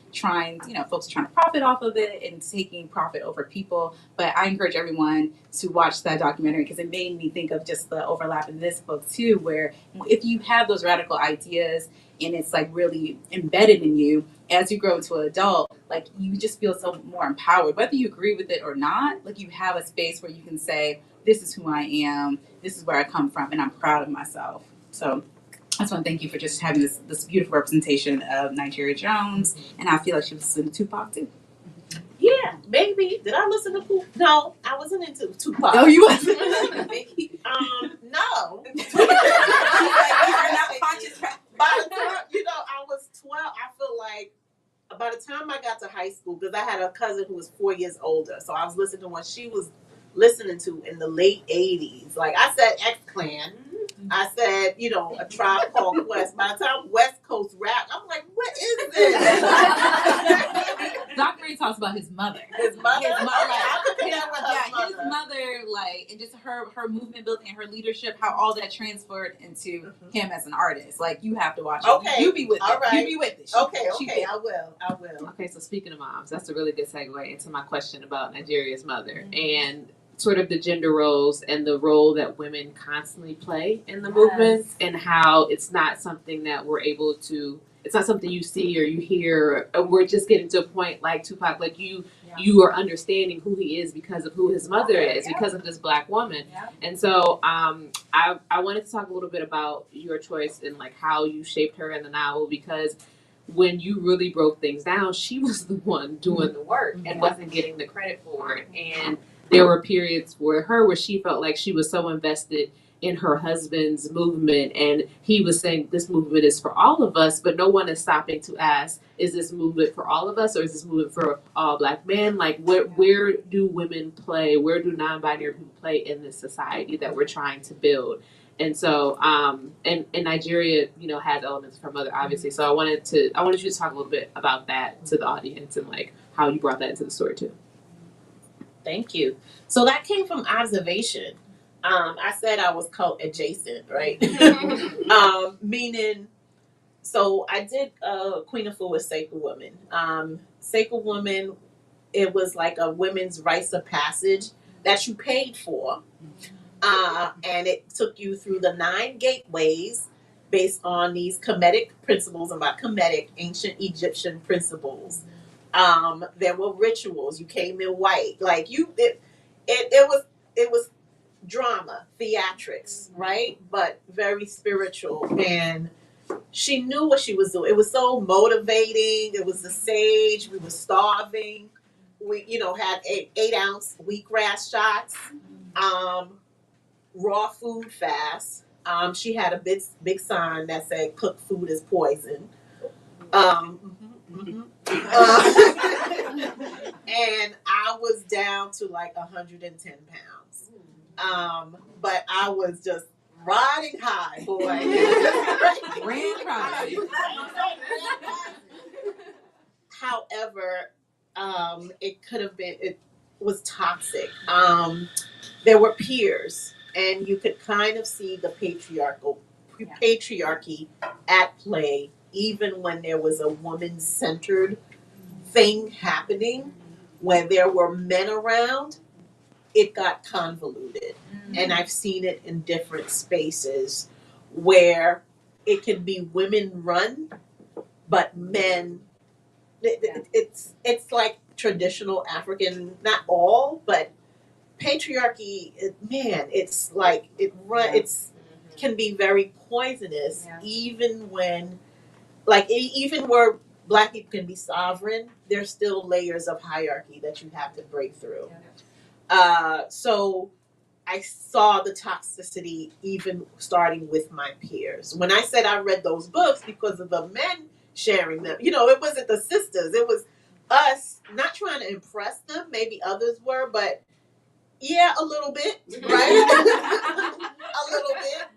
folks are trying to profit off of it and taking profit over people. But I encourage everyone to watch that documentary because it made me think of just the overlap in this book too, where if you have those radical ideas and it's like really embedded in you, as you grow into an adult, like you just feel so more empowered, whether you agree with it or not. Like you have a space where you can say, this is who I am, this is where I come from, and I'm proud of myself. So I just want to thank you for just having this beautiful representation of Nigeria Jones, and I feel like she was listening to Tupac too. Yeah, maybe. Did I listen to Tupac? No, I wasn't into Tupac. Oh, you wasn't? No. By the time, I was 12, I feel like by the time I got to high school, because I had a cousin who was 4 years older, so I was listening to what she was listening to in the late 80s. Like I said, X-Clan. I said, A Tribe Called Quest. By the time West Coast rap, I'm like, what is this? Dr. Ray talks about his mother. His mother? I could connect with her mother. His mother, like, and just her movement building and her leadership, how all that transferred into him as an artist. Like, you have to watch it. Okay. You be with all it. Right. You be with it. Okay, I will. Okay, so speaking of moms, that's a really good segue into my question about Nigeria's mother and sort of the gender roles and the role that women constantly play in the movement, and how it's not something that we're able to, it's not something you see or you hear, or we're just getting to a point like Tupac, like you are understanding who he is because of who his mother is, because of this Black woman. And so I wanted to talk a little bit about your choice and like how you shaped her in the novel, because when you really broke things down, she was the one doing the work and wasn't getting the credit for it. And there were periods for her where she felt like she was so invested in her husband's movement, and he was saying this movement is for all of us, but no one is stopping to ask, is this movement for all of us, or is this movement for all Black men? Like, where do women play? Where do non-binary people play in this society that we're trying to build? And so, and Nigeria, has elements of her mother, obviously. So I wanted you to talk a little bit about that to the audience and like how you brought that into the story too. Thank you. So that came from observation. I said I was cult adjacent, right? Meaning, so I did Queen of Fool with Sacred Woman. Sacred Woman, it was like a women's rites of passage that you paid for. And it took you through the 9 gateways based on these Kemetic principles, about Kemetic, ancient Egyptian principles. There were rituals. You came in white, like it was drama, theatrics, right? But very spiritual. And she knew what she was doing. It was so motivating. It was the sage. We were starving. We, had 8-ounce wheatgrass shots. Raw food fast. She had a big sign that said "Cooked food is poison." And I was down to like 110 pounds. But I was just riding high, boy. Grand rising. However, it was toxic. There were peers, and you could kind of see the patriarchy at play, even when there was a woman-centered thing happening, where there were men around. It got convoluted, and I've seen it in different spaces where it can be women run, but men. It's like traditional African, not all, but patriarchy. It's like it's can be very poisonous, even when, even where Black people can be sovereign, there's still layers of hierarchy that you have to break through. So I saw the toxicity even starting with my peers. When I said I read those books because of the men sharing them, it wasn't the sisters, it was us, not trying to impress them. Maybe others were, but yeah, a little bit, right? A little bit.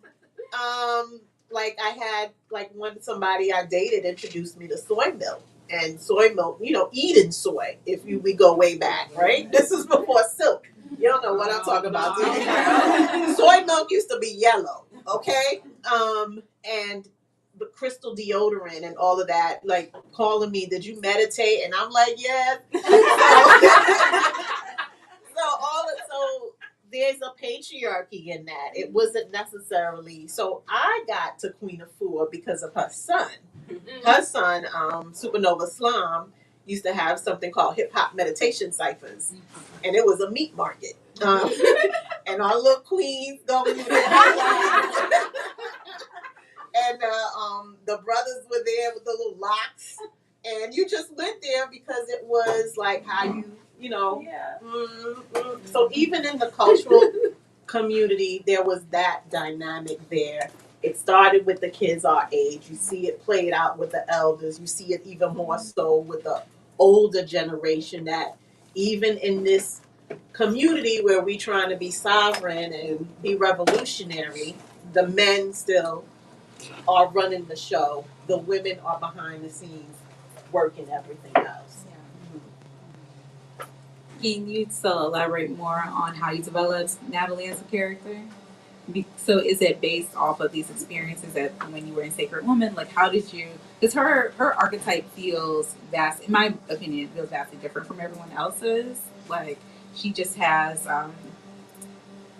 Like I had, when somebody I dated introduced me to soy milk. And soy milk, Eden soy, we go way back, right? This is before silk. You don't know what I'm talking about, do you? Soy milk used to be yellow, okay? And the crystal deodorant and all of that, like calling me, did you meditate? And I'm like, yes. So there's a patriarchy in that. It wasn't necessarily. So I got to Queen of Four because of her son. Her son, Supernova Slam, used to have something called hip hop meditation ciphers, and it was a meat market. And our little queens going there. And the brothers were there with the little locks, and you just went there because it was like how you know. Yeah. So even in the cultural community, there was that dynamic there. It started with the kids our age. You see it played out with the elders. You see it even more so with the older generation, that even in this community where we trying to be sovereign and be revolutionary, the men still are running the show. The women are behind the scenes working everything else. Can you still elaborate more on how you developed Natalie as a character? So is it based off of these experiences that when you were in Sacred Woman? Like, how did you, because her archetype feels in my opinion, feels vastly different from everyone else's. Like, she just has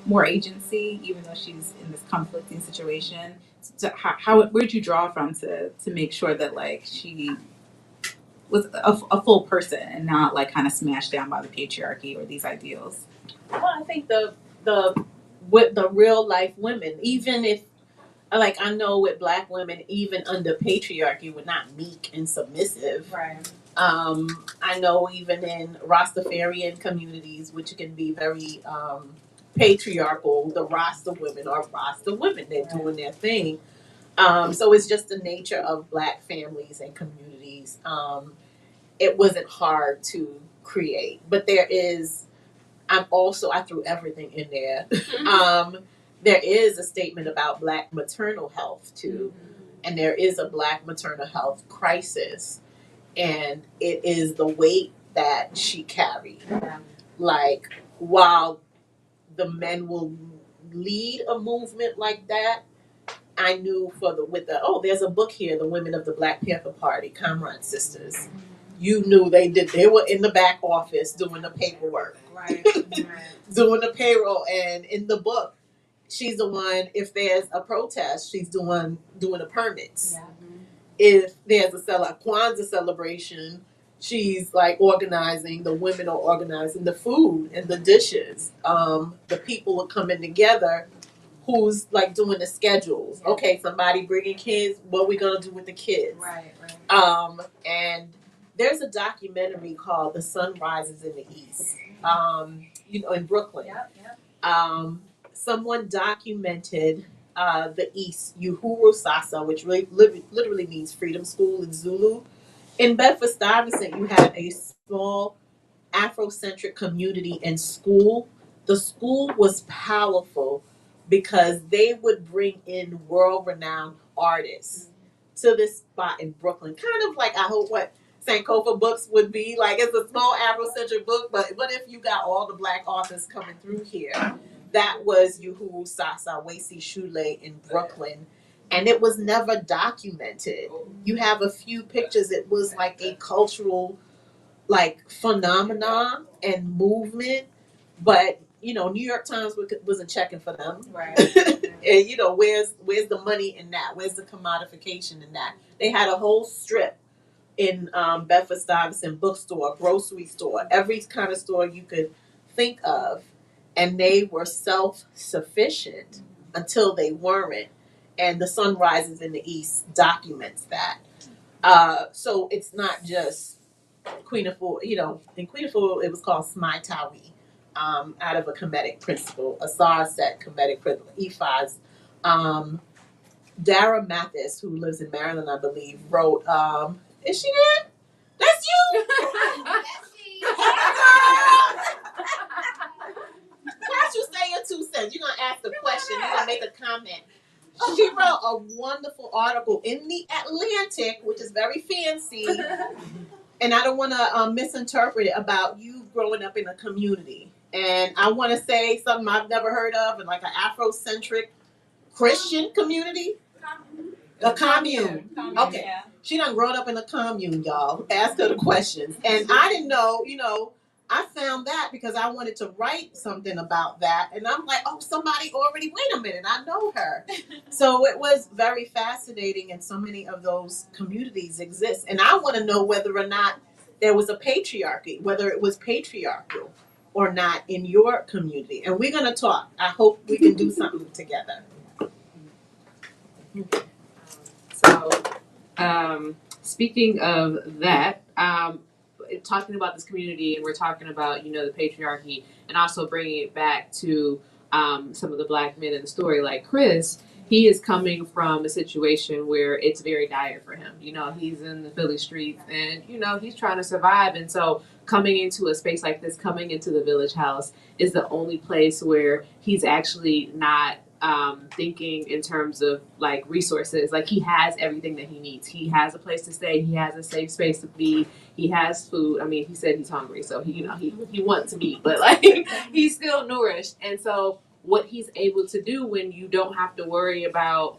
more agency, even though she's in this conflicting situation. So where'd you draw from to make sure that, like, she was a full person and not, like, kind of smashed down by the patriarchy or these ideals? Well, I think with the real life women, even if, like, I know with Black women, even under patriarchy, we're not meek and submissive. Right. I know even in Rastafarian communities, which can be very patriarchal, the Rasta women are Rasta women. They're doing their thing. So it's just the nature of Black families and communities. It wasn't hard to create, but I threw everything in there. there is a statement about Black maternal health too, and there is a Black maternal health crisis, and it is the weight that she carried. Like, while the men will lead a movement like that, I knew there's a book here, The Women of the Black Panther Party, Comrade Sisters. You knew they were in the back office doing the paperwork, Right. doing the payroll, and in the book, she's the one, if there's a protest, she's doing the permits. Yeah. If there's a Kwanzaa celebration, she's like organizing, the women are organizing the food and the dishes. The people are coming together who's like doing the schedules. Yeah. Okay, somebody bringing kids, what are we gonna do with the kids? Right. And there's a documentary called The Sun Rises in the East, in Brooklyn. Yep. Someone documented the East, Uhuru Sasa, which literally means freedom school in Zulu. In Bedford-Stuyvesant, you had a small Afrocentric community and school. The school was powerful because they would bring in world-renowned artists to this spot in Brooklyn. Kind of like, I hope what Sankofa Books would be. Like, it's a small Afrocentric book, but what if you got all the Black authors coming through here? That was Uhuru Sasa, Wesi Shule in Brooklyn. And it was never documented. You have a few pictures. It was like a cultural, like, phenomenon and movement. But, New York Times wasn't checking for them. Right. And, where's the money in that? Where's the commodification in that? They had a whole strip in Bedford-Stuyvesant bookstore, grocery store, every kind of store you could think of. And they were self-sufficient until they weren't. And The Sun Rises in the East documents that. So it's not just Queen Afua, in Queen Afua it was called Smaitawi, out of a Kemetic principle, a SAR set Kemetic principle, Ifas. Dara Mathis, who lives in Maryland, I believe, wrote, is she there? That's you! Why don't you say your 2 cents? You're going to ask a question. You're going to make a comment. She wrote a wonderful article in The Atlantic, which is very fancy, and I don't want to misinterpret it, about you growing up in a community. And I want to say something I've never heard of, in like an Afrocentric Christian community. A commune. Okay. Yeah. She done grown up in a commune, y'all. Ask her the questions. And I didn't know, I found that because I wanted to write something about that. And I'm like, oh, somebody already, wait a minute, I know her. So it was very fascinating, and so many of those communities exist. And I want to know whether or not there was a patriarchy, whether it was patriarchal or not in your community. And we're going to talk. I hope we can do something together. So, speaking of that, talking about this community, and we're talking about, the patriarchy, and also bringing it back to some of the Black men in the story, like Chris. He is coming from a situation where it's very dire for him. He's in the Philly streets, and, he's trying to survive. And so coming into a space like this, coming into the Village House, is the only place where he's actually not thinking in terms of like resources. Like, he has everything that he needs. He has a place to stay. He has a safe space to be. He has food. I mean, he said he's hungry, so he wants to eat, but like he's still nourished. And so what he's able to do when you don't have to worry about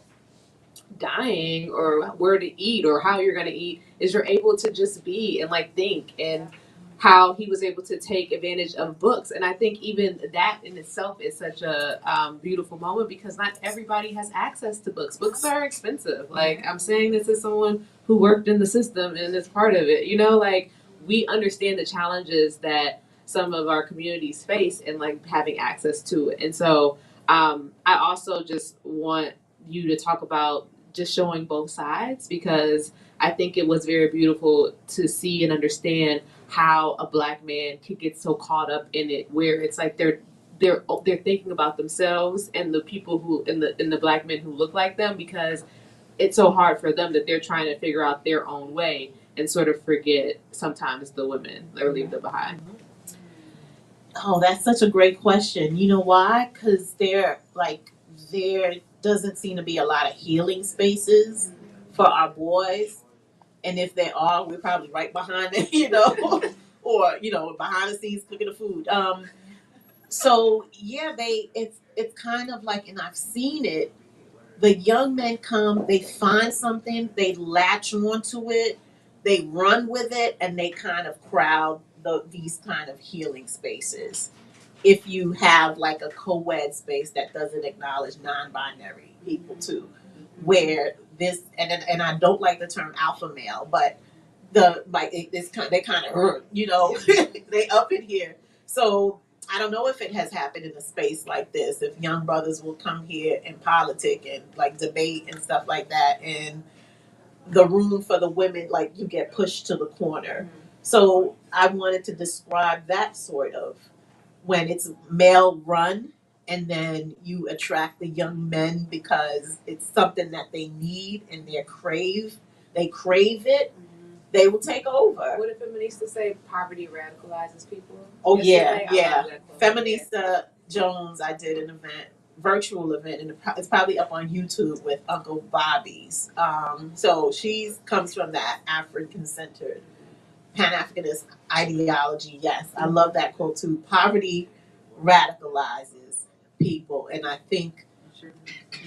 dying or where to eat or how you're going to eat is you're able to just be and like think, and how he was able to take advantage of books. And I think even that in itself is such a beautiful moment, because not everybody has access to books. Books are expensive. Like, I'm saying this as someone who worked in the system and is part of it. Like, we understand the challenges that some of our communities face in like having access to it. And so I also just want you to talk about just showing both sides, because I think it was very beautiful to see and understand how a Black man could get so caught up in it, where it's like they're thinking about themselves and the people who in the Black men who look like them, because it's so hard for them that they're trying to figure out their own way and sort of forget sometimes the women or leave them behind. Oh, that's such a great question. You know why? Because they're like there doesn't seem to be a lot of healing spaces for our boys. And if there are, we're probably right behind them, or, behind the scenes cooking the food. So yeah, it's kind of like, and I've seen it, the young men come, they find something, they latch onto it, they run with it, and they kind of crowd these kind of healing spaces. If you have like a co-ed space that doesn't acknowledge non-binary people too, where this and I don't like the term alpha male, but they kind of they up in here. So I don't know if it has happened in a space like this. If young brothers will come here and politic and like debate and stuff like that, and the room for the women, like you get pushed to the corner. So I wanted to describe that sort of when it's male run, and then you attract the young men because it's something that they need and they crave it, they will take over. What if feminists say poverty radicalizes people? Oh Yesterday, yeah. I love that quote. Feminista Jones, I did an virtual event, and it's probably up on YouTube with Uncle Bobby's. So she comes from that African-centered Pan-Africanist ideology. Yes, I love that quote too. Poverty radicalizes people, and I think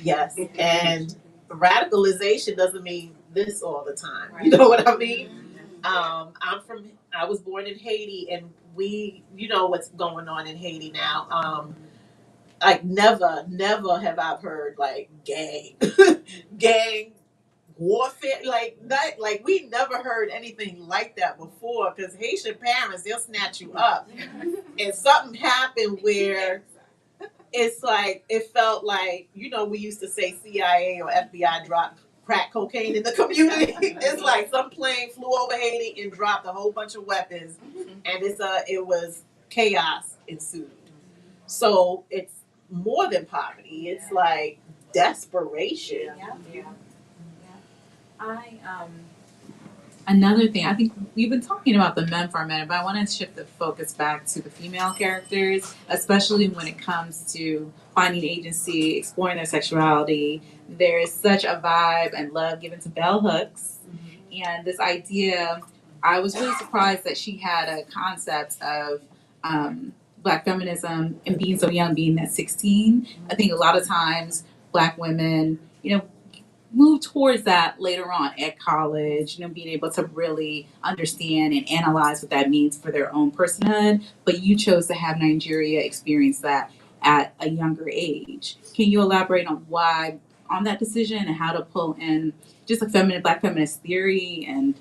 yes, and radicalization doesn't mean this all the time. You know what I mean? I was born in Haiti, and you know what's going on in Haiti now. Like never have I heard like gang warfare like that. Like we never heard anything like that before. Because Haitian parents, they'll snatch you up, and something happened where it's like it felt like we used to say CIA or FBI dropped crack cocaine in the community. It's like some plane flew over Haiti and dropped a whole bunch of weapons, and it was chaos ensued. So it's more than poverty. It's like desperation. Another thing, I think we've been talking about the men for a minute, but I want to shift the focus back to the female characters, especially when it comes to finding agency, exploring their sexuality. There is such a vibe and love given to bell hooks. And this idea, I was really surprised that she had a concept of Black feminism and being so young, being at 16. I think a lot of times Black women, move towards that later on at college, being able to really understand and analyze what that means for their own personhood. But you chose to have Nigeria experience that at a younger age. Can you elaborate on why, on that decision, and how to pull in just a Black feminist theory and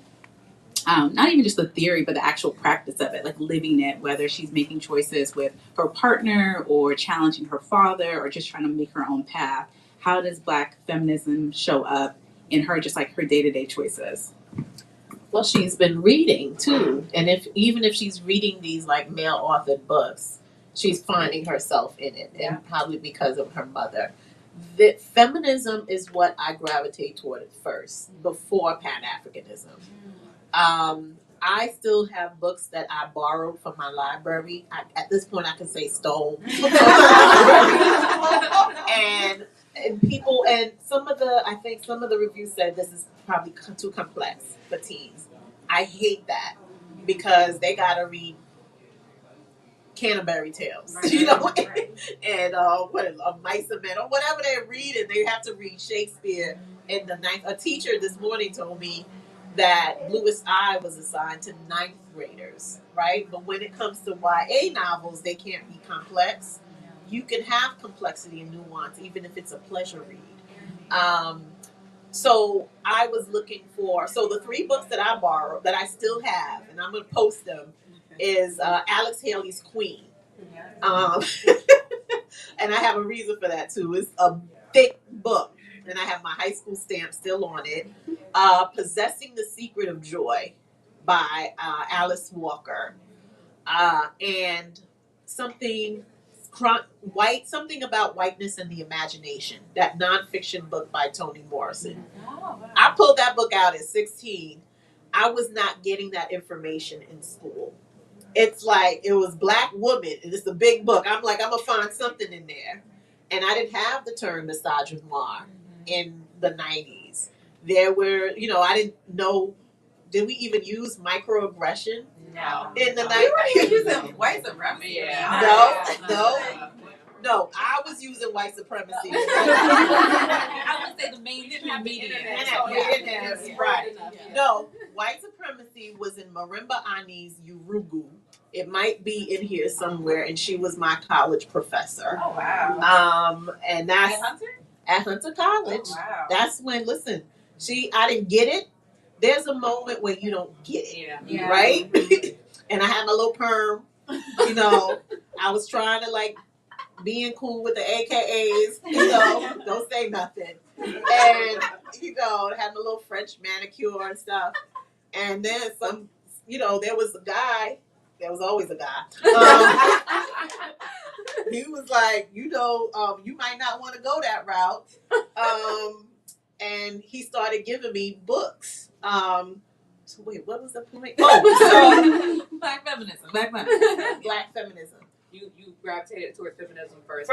not even just the theory, but the actual practice of it, like living it, whether she's making choices with her partner or challenging her father or just trying to make her own path? How does Black feminism show up in her, just like her day-to-day choices? Well, she's been reading too, and even if she's reading these like male-authored books, she's finding herself in it, and probably because of her mother. The feminism is what I gravitate toward at first, before Pan-Africanism. I still have books that I borrowed from my library. At this point, I can say stole. And people, and I think some of the reviews said this is probably too complex for teens. I hate that because they gotta read Canterbury Tales, and Mice and Men, or whatever they're reading. They have to read Shakespeare in the ninth. A teacher this morning told me that Bluest Eye was assigned to ninth graders, right? But when it comes to YA novels, they can't be complex. You can have complexity and nuance, even if it's a pleasure read. So I was looking for, the 3 books that I borrowed, that I still have, and I'm going to post them, is Alex Haley's Queen. And I have a reason for that too. It's a thick book, and I have my high school stamp still on it. Possessing the Secret of Joy by Alice Walker. And something about whiteness and the imagination, that nonfiction book by Toni Morrison. I pulled that book out at 16. I was not getting that information in school. It's like, it was Black woman, and it's a big book. I'm like, I'm gonna find something in there. and I didn't have the term misogynoir in the 90s. There were, I didn't know, did we even use microaggression in the 90s? We were using white supremacy. No, I was using white supremacy. I would say the mainstream media. Right. No, white supremacy was in Marimba Ani's Urugu. It might be in here somewhere, and she was my college professor. Oh, wow. And that's At Hunter? at Hunter College. Oh, wow. That's when, listen, I didn't get it. There's a moment where you don't get it, right? And I had my little perm, I was trying to being cool with the AKAs, don't say nothing. And, had my little French manicure and stuff. And then there was a guy, there was always a guy. He was like, you might not want to go that route. And he started giving me books. So wait, what was the point? Oh, so Black feminism. Black feminism. You gravitated towards feminism first.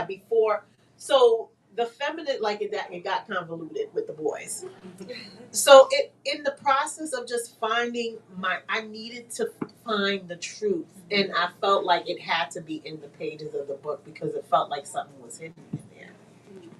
Before. So the feminine, it got convoluted with the boys. So in the process of just finding I needed to find the truth, and I felt like it had to be in the pages of the book because it felt like something was hidden in there.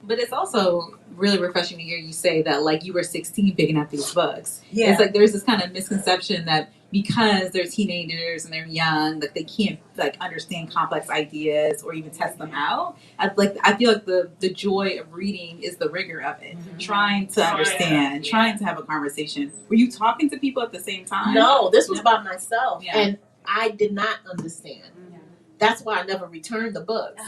But it's also really refreshing to hear you say that you were 16 picking up these books. Yeah. It's there's this kind of misconception that because they're teenagers and they're young, that they can't understand complex ideas or even test them out. I feel like the joy of reading is the rigor of it, trying to understand, trying to have a conversation. Were you talking to people at the same time? No, this was by myself, and I did not understand. That's why I never returned the books.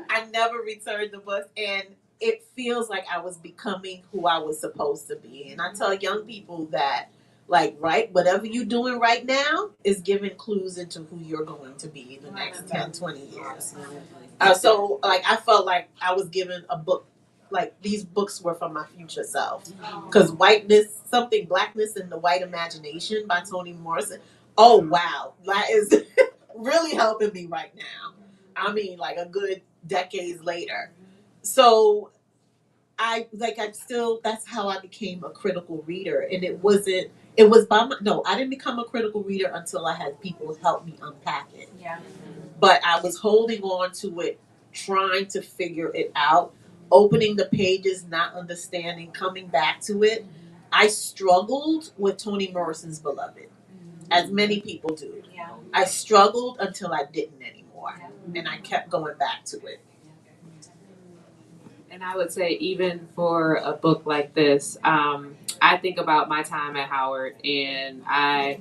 I never returned the books, and it feels like I was becoming who I was supposed to be. And I tell young people that, whatever you're doing right now is giving clues into who you're going to be in the next 10, 20 years. So I felt like I was given a book, these books were for my future self. Because Blackness and the White Imagination by Toni Morrison, oh wow, that is really helping me right now. I mean, a good decades later. So that's how I became a critical reader. And I didn't become a critical reader until I had people help me unpack it. Yeah. But I was holding on to it, trying to figure it out, opening the pages, not understanding, coming back to it. I struggled with Toni Morrison's Beloved, as many people do. Yeah. I struggled until I didn't anymore. And I kept going back to it. And I would say even for a book like this, I think about my time at Howard, and I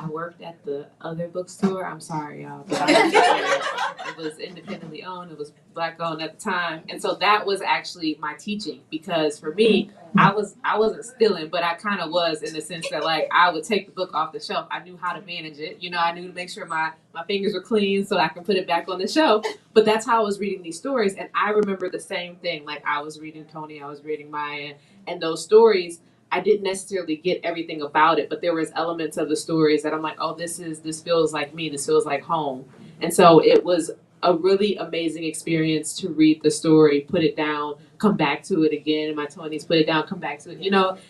worked at the other bookstore. I'm sorry, y'all, but it was independently owned. It was Black owned at the time, and so that was actually my teaching. Because for me, I wasn't stealing, but I kind of was in the sense that I would take the book off the shelf. I knew how to manage it. I knew to make sure my fingers were clean so I can put it back on the shelf. But that's how I was reading these stories, and I remember the same thing. I was reading Toni, I was reading Maya, and those stories, I didn't necessarily get everything about it, but there was elements of the stories that I'm like, oh, this feels like me. This feels like home. And so it was a really amazing experience to read the story, put it down, come back to it again in my 20s, put it down, come back to it,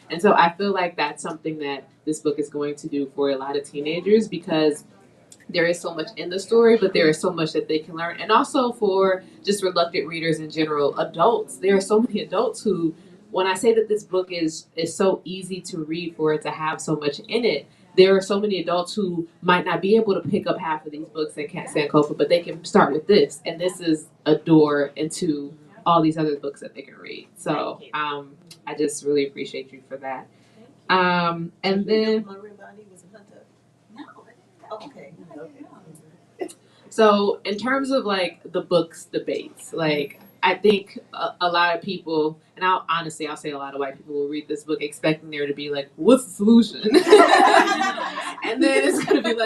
And so I feel like that's something that this book is going to do for a lot of teenagers, because there is so much in the story, but there is so much that they can learn. And also for just reluctant readers in general, adults. There are so many adults who, when I say that this book is so easy to read for it to have so much in it, there are so many adults who might not be able to pick up half of these books at Sankofa, but they can start with this. And this is a door into all these other books that they can read. So I just really appreciate you for that. And then... Okay. So in terms of the books debates, I think a lot of people, and I'll say a lot of white people will read this book expecting there to be what's the solution? And then it's gonna be and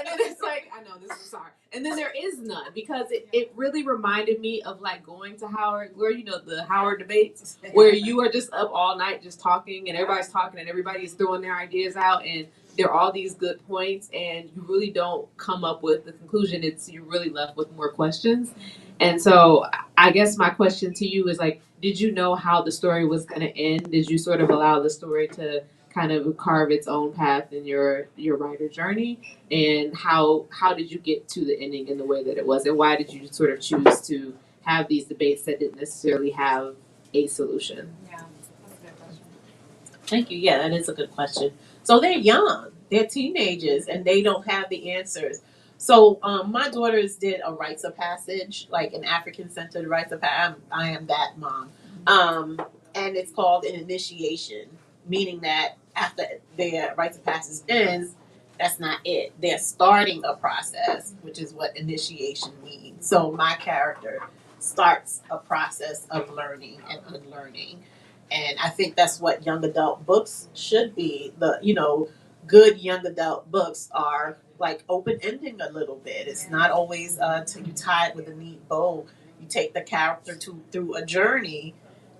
then it's I know this is sorry. And then there is none, because it really reminded me of going to Howard, where the Howard debates, where you are just up all night just talking, and everybody's talking and everybody's throwing their ideas out, and there are all these good points, and you really don't come up with the conclusion. You're really left with more questions. And so I guess my question to you is like, did you know how the story was going to end? Did you sort of allow the story to kind of carve its own path in your writer journey? And how did you get to the ending in the way that it was? And why did you sort of choose to have these debates that didn't necessarily have a solution? Yeah, that's a good question. Thank you. Yeah, that is a good question. So they're young, they're teenagers, and they don't have the answers. So my daughters did a rites of passage, like an African-centered rites of passage. I am that mom, and it's called an initiation, meaning that after their rites of passage ends, that's not it. They're starting a process, which is what initiation means. So my character starts a process of learning and unlearning. And I think that's what young adult books should be. Good young adult books are like open ending a little bit. It's not always you tie it with a neat bow. You take the character through a journey,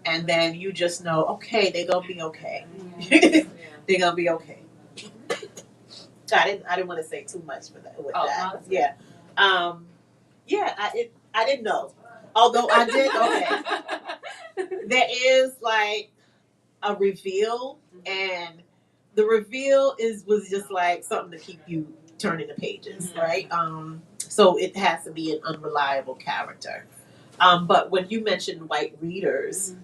and then you just know, okay, they're gonna be okay. They're gonna be okay. I didn't want to say too much with that. No, Yeah. I didn't know. Although I did. Okay. There is like a reveal, and the reveal was just like something to keep you turning the pages, right? So it has to be an unreliable character. But when you mentioned white readers,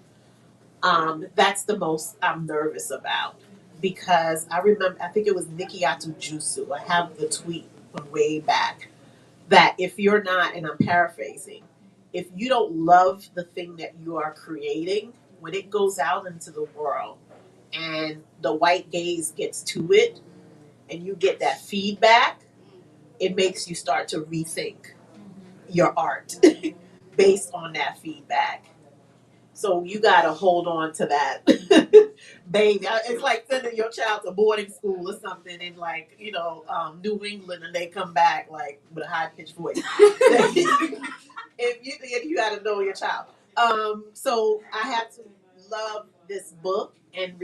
that's the most I'm nervous about, because I think it was Nikiatu Jusu. I have the tweet from way back that if you're not, and I'm paraphrasing, if you don't love the thing that you are creating, when it goes out into the world and the white gaze gets to it and you get that feedback, it makes you start to rethink your art based on that feedback. So you gotta hold on to that, baby. It's like sending your child to boarding school or something in New England, and they come back like with a high pitched voice. if you gotta know your child. So I have to love this book and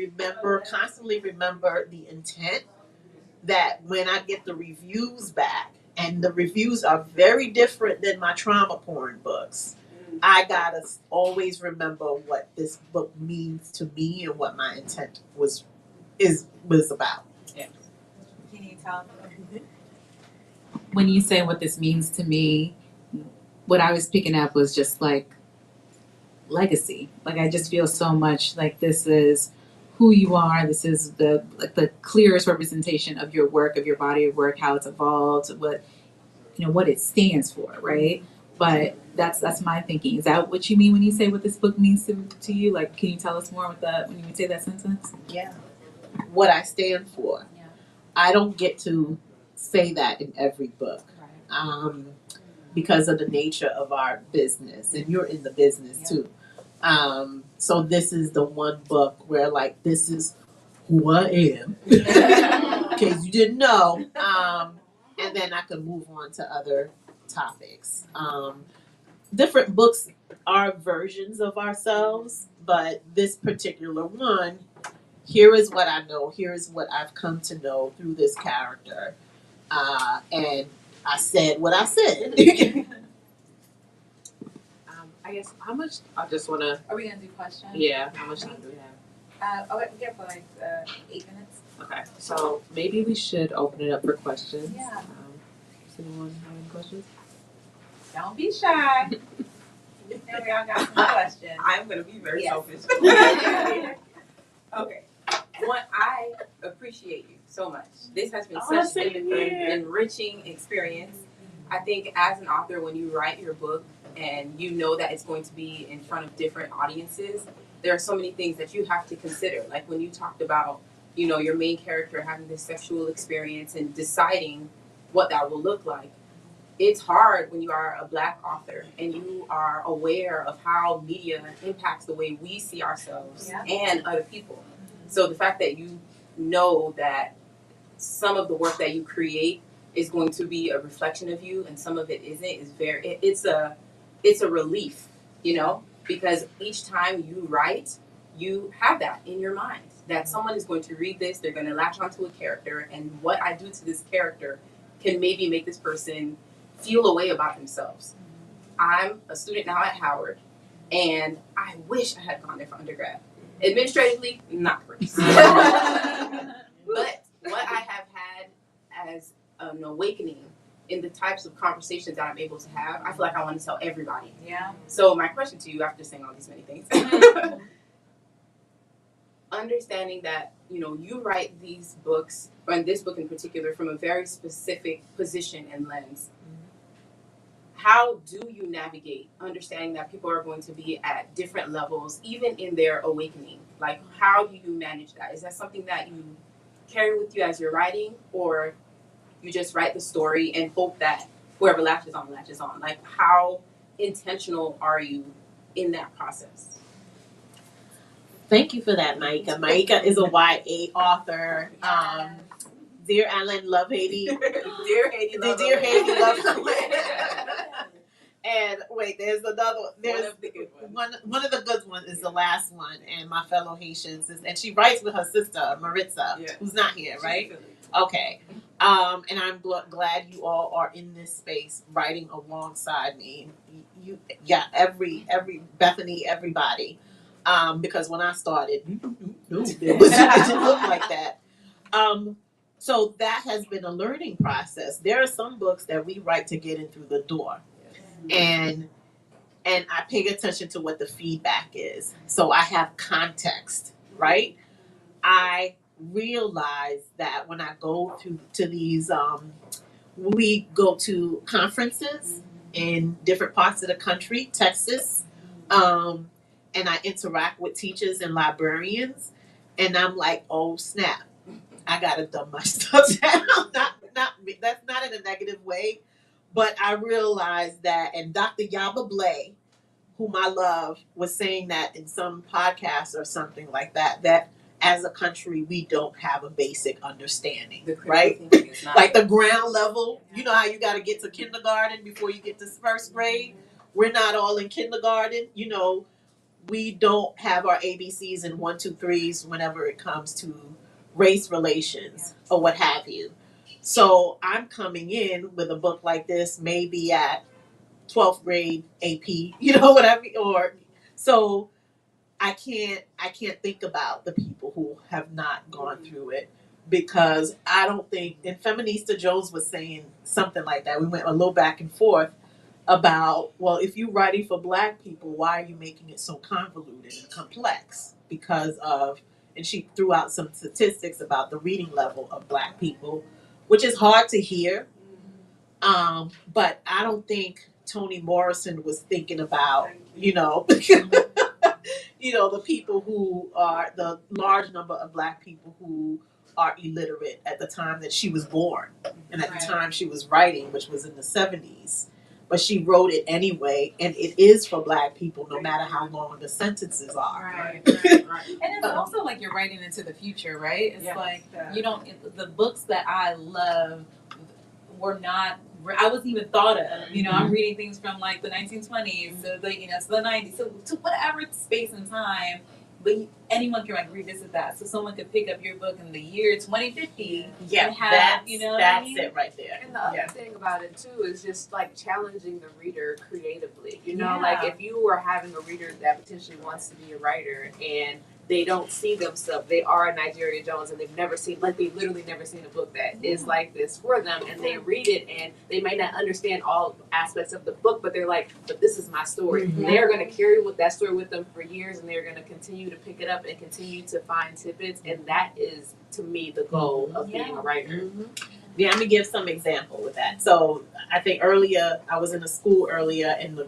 constantly remember the intent, that when I get the reviews back, and the reviews are very different than my trauma porn books, I gotta always remember what this book means to me and what my intent was about. Yeah. Can you tell? When you say what this means to me, what I was picking up was just like legacy. Like I just feel so much like this is who you are. This is the clearest representation of your work, of your body of work, how it's evolved, what it stands for, right? But that's my thinking. Is that what you mean when you say what this book means to you? Like, can you tell us more when you say that sentence? Yeah. What I stand for. Yeah. I don't get to say that in every book. Right. Because of the nature of our business, and you're in the business too. So this is the one book where like, this is who I am, in case you didn't know. And then I can move on to other topics. Different books are versions of ourselves, but this particular one, here is what I know, here is what I've come to know through this character. And I said what I said. I guess how much? I just want to. Are we gonna do questions? Yeah. How much time do we have? We have like 8 minutes. Okay. So maybe we should open it up for questions. Yeah. Does anyone have any questions? Don't be shy. And we all got some questions. I'm going to be very selfish. Okay. One, I appreciate you so much. This has been such an enriching experience. I think as an author, when you write your book and you know that it's going to be in front of different audiences, there are so many things that you have to consider. Like when you talked about, your main character having this sexual experience and deciding what that will look like. It's hard when you are a Black author and you are aware of how media impacts the way we see ourselves and other people. So the fact that you know that some of the work that you create is going to be a reflection of you and some of it isn't is it's a relief, because each time you write, you have that in your mind, that someone is going to read this, they're going to latch onto a character, and what I do to this character can maybe make this person feel a way about themselves. I'm a student now at Howard, and I wish I had gone there for undergrad. Administratively, not great. But what I have had as an awakening in the types of conversations that I'm able to have, I feel like I want to tell everybody. Yeah. So my question to you, after saying all these many things, understanding that, you know, you write these books, and this book in particular, from a very specific position and lens. How do you navigate understanding that people are going to be at different levels, even in their awakening? Like, how do you manage that? Is that something that you carry with you as you're writing, or you just write the story and hope that whoever latches on, latches on? Like, how intentional are you in that process? Thank you for that, Maika. Maika is a YA author. Dear Alan, love Haiti. Dear Haiti, love Dear Haiti, love Haiti. And wait, there's another one. There's One of the good ones. one of the good ones is the last one, and my fellow Haitians, and she writes with her sister Maritza, who's not here, right? Okay. And I'm glad you all are in this space writing alongside me. You, every Bethany, everybody. Because when I started, it didn't look like that. So that has been a learning process. There are some books that we write to get in through the door, and I pay attention to what the feedback is. So I have context, right? I realize that when I go to these, we go to conferences in different parts of the country, Texas, and I interact with teachers and librarians, and I'm like, oh snap, I gotta dumb my stuff down. Not that's not in a negative way, but I realized that, and Dr. Yaba Blay, whom I love, was saying that in some podcast or something like that, that as a country we don't have a basic understanding, right? Like the ground level, you know how you got to get to kindergarten before you get to first grade. We're not all in kindergarten, you know. We don't have our ABCs and 1, 2, 3s whenever it comes to race relations or what have you. So I'm coming in with a book like this, maybe at 12th grade AP, you know what I mean? Or so I can't think about the people who have not gone through it, because I don't think, and Feminista Jones was saying something like that. We went a little back and forth about, well, if you're writing for Black people, why are you making it so convoluted and complex? Because of, and she threw out some statistics about the reading level of Black people, which is hard to hear. But I don't think Toni Morrison was thinking about, you know, you know, the people who are, the large number of Black people who are illiterate at the time that she was born and at the time she was writing, which was in the 70s. But she wrote it anyway, and it is for Black people, no matter how long the sentences are. Right. And it's also like you're writing into the future, right? It's like you don't. The books that I love were not. I wasn't even thought of. You know, I'm reading things from like the 1920s, so the to the 90s, so to whatever space and time. But anyone can like revisit that. So someone could pick up your book in the year 2050 and have, that's, you know, that's what I mean? it right there. And the other thing about it too is just like challenging the reader creatively. You know, like if you were having a reader that potentially wants to be a writer and they don't see themselves, they are a Nigeria Jones and they've never seen, like they've literally never seen a book that is like this for them, and they read it and they may not understand all aspects of the book, but they're like, but this is my story. They're going to carry with that story with them for years, and they're going to continue to pick it up and continue to find tidbits, and that is, to me, the goal of being a writer. Yeah, I'm gonna give some example with that. So I think earlier, I was in a school earlier, and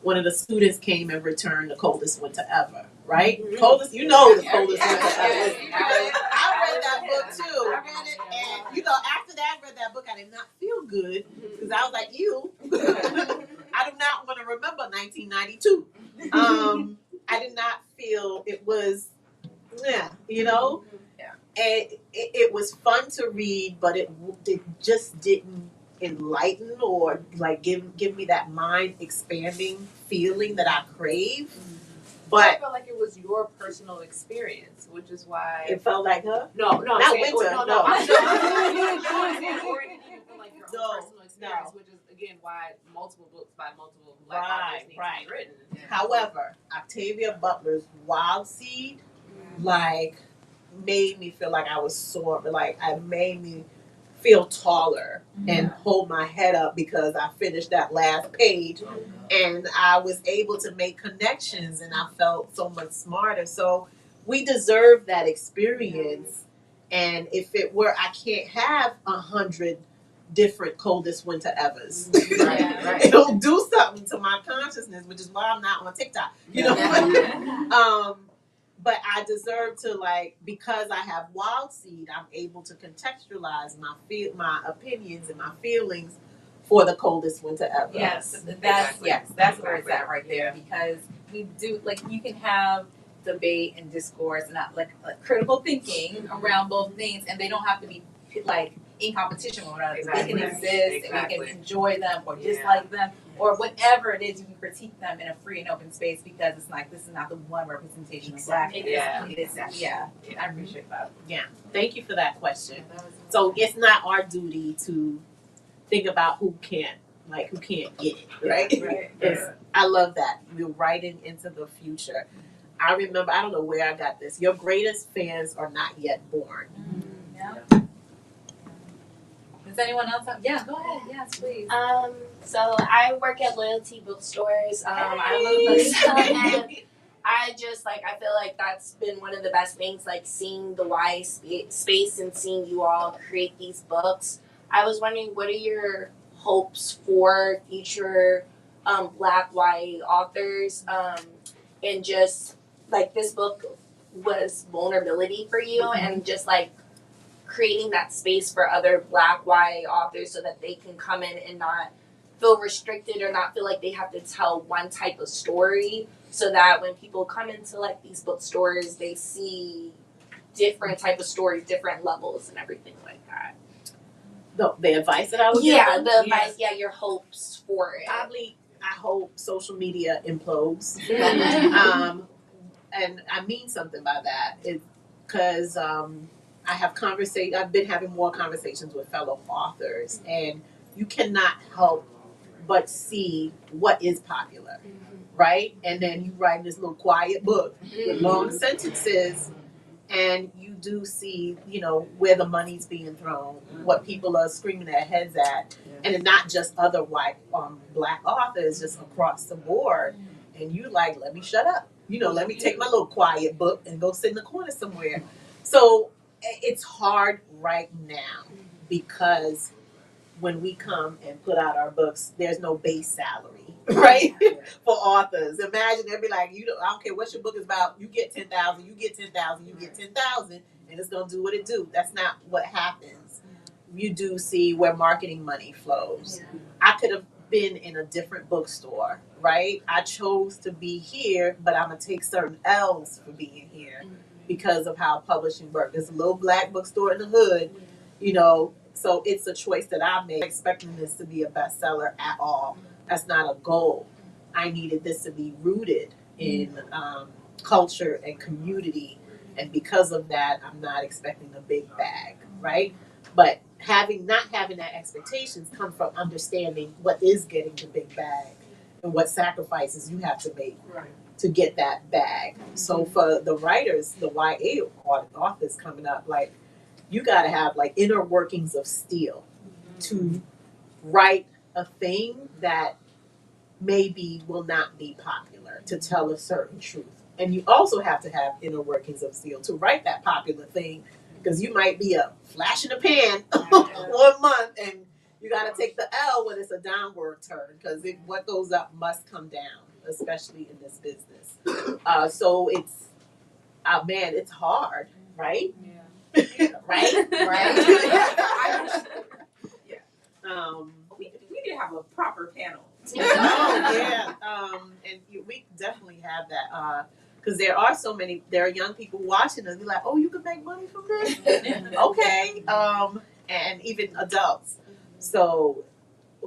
one of the students came and returned The Coldest Winter Ever, right? Coldest, you know, The Coldest Winter Ever. I read that book too. I read it, and you know, after that, I read that book, I did not feel good, because I was like, ew. I do not want to remember 1992. I did not feel it was, you know? And it was fun to read, but it just didn't enlighten or like give me that mind expanding feeling that I crave. I But felt like it was your personal experience, which is why. it felt like her. No, Not I'm saying, winter, no. no. I'm saying, or it didn't feel like your No, own personal experience, no. which is again why multiple books by multiple Black authors need to be written. However, Octavia Butler's Wild Seed, like, made me feel like I was sore, like, it made me feel taller and hold my head up because I finished that last page and I was able to make connections and I felt so much smarter. So we deserve that experience. And if it were, I can't have 100 different coldest winter evers. Right. It'll do something to my consciousness, which is why I'm not on TikTok. You know. But I deserve to, like, because I have Wild Seed, I'm able to contextualize my opinions and my feelings for the coldest winter ever. Yes, Exactly. that's where it's at right there, because we do, like, you can have debate and discourse and not like critical thinking around both things, and they don't have to be like in competition with one another. Exactly. They can exist and we Exactly. can enjoy them or dislike them or whatever it is. You can critique them in a free and open space because it's like this is not the one representation of Blackness. Yeah. It is. Yeah, I appreciate that. Thank you for that question. So it's not our duty to think about who can't get it, right? It's- I love that. We're writing into the future. I remember, I don't know where I got this. Your greatest fans are not yet born. Yeah. Does anyone else have? Yeah, go ahead. Yes, please. So I work at loyalty bookstores. I love bookstore, and I just I feel like that's been one of the best things, like seeing the Y space and seeing you all create these books. I was wondering, what are your hopes for future Black YA authors, and just like this book was vulnerability for you, and just like creating that space for other Black YA authors so that they can come in and not feel restricted or not feel like they have to tell one type of story, so that when people come into like these bookstores, they see different type of stories, different levels and everything like that. The advice that I would give them? The advice, your hopes for it. Probably, I hope social media implodes. And I mean something by that. It's because I've been having more conversations with fellow authors, and you cannot help but see what is popular, right? And then you write this little quiet book with long sentences, and you do see, where the money's being thrown, what people are screaming their heads at, and it's not just other white Black authors, just across the board. And you like, let me shut up. Let me take my little quiet book and go sit in the corner somewhere. So it's hard right now because when we come and put out our books, there's no base salary, right? For authors. Imagine they'll be like, I don't care what your book is about, you get 10,000, you get 10,000, you get 10,000, and it's gonna do what it do. That's not what happens. You do see where marketing money flows. I could have been in a different bookstore, right? I chose to be here, but I'm gonna take certain L's for being here because of how publishing works. There's a little Black bookstore in the hood, so it's a choice that I made. Expecting this to be a bestseller at all. That's not a goal. I needed this to be rooted in culture and community, and because of that, I'm not expecting a big bag, right? But not having that expectations come from understanding what is getting the big bag and what sacrifices you have to make to get that bag. So for the writers, the YA authors coming up, like, you got to have like inner workings of steel to write a thing that maybe will not be popular, to tell a certain truth. And you also have to have inner workings of steel to write that popular thing, because you might be a flash in the pan 1 month, and you got to take the L when it's a downward turn, because what goes up must come down, especially in this business. So it's, man, it's hard, right? Right? We need to have a proper panel. And we definitely have that, because there are young people watching us. They're like, oh, you can make money from this? Okay. And even adults. So,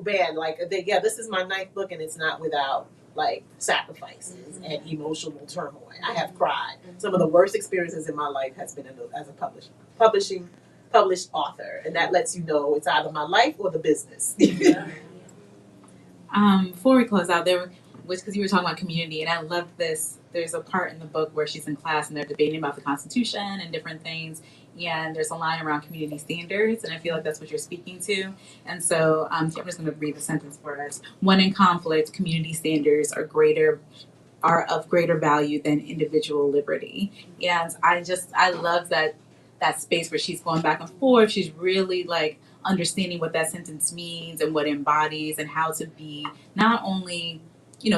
man, this is my 9th book, and it's not without like sacrifices and emotional turmoil. I have cried. Some of the worst experiences in my life has been as a published author, and that lets you know it's either my life or the business. Before we close out, because you were talking about community, and I love this. There's a part in the book where she's in class and they're debating about the Constitution and different things, and there's a line around community standards, and I feel like that's what you're speaking to. And so I'm just going to read the sentence for us. When in conflict, community standards are of greater value than individual liberty. And I love that space where she's going back and forth. She's really like understanding what that sentence means and what it embodies, and how to be not only,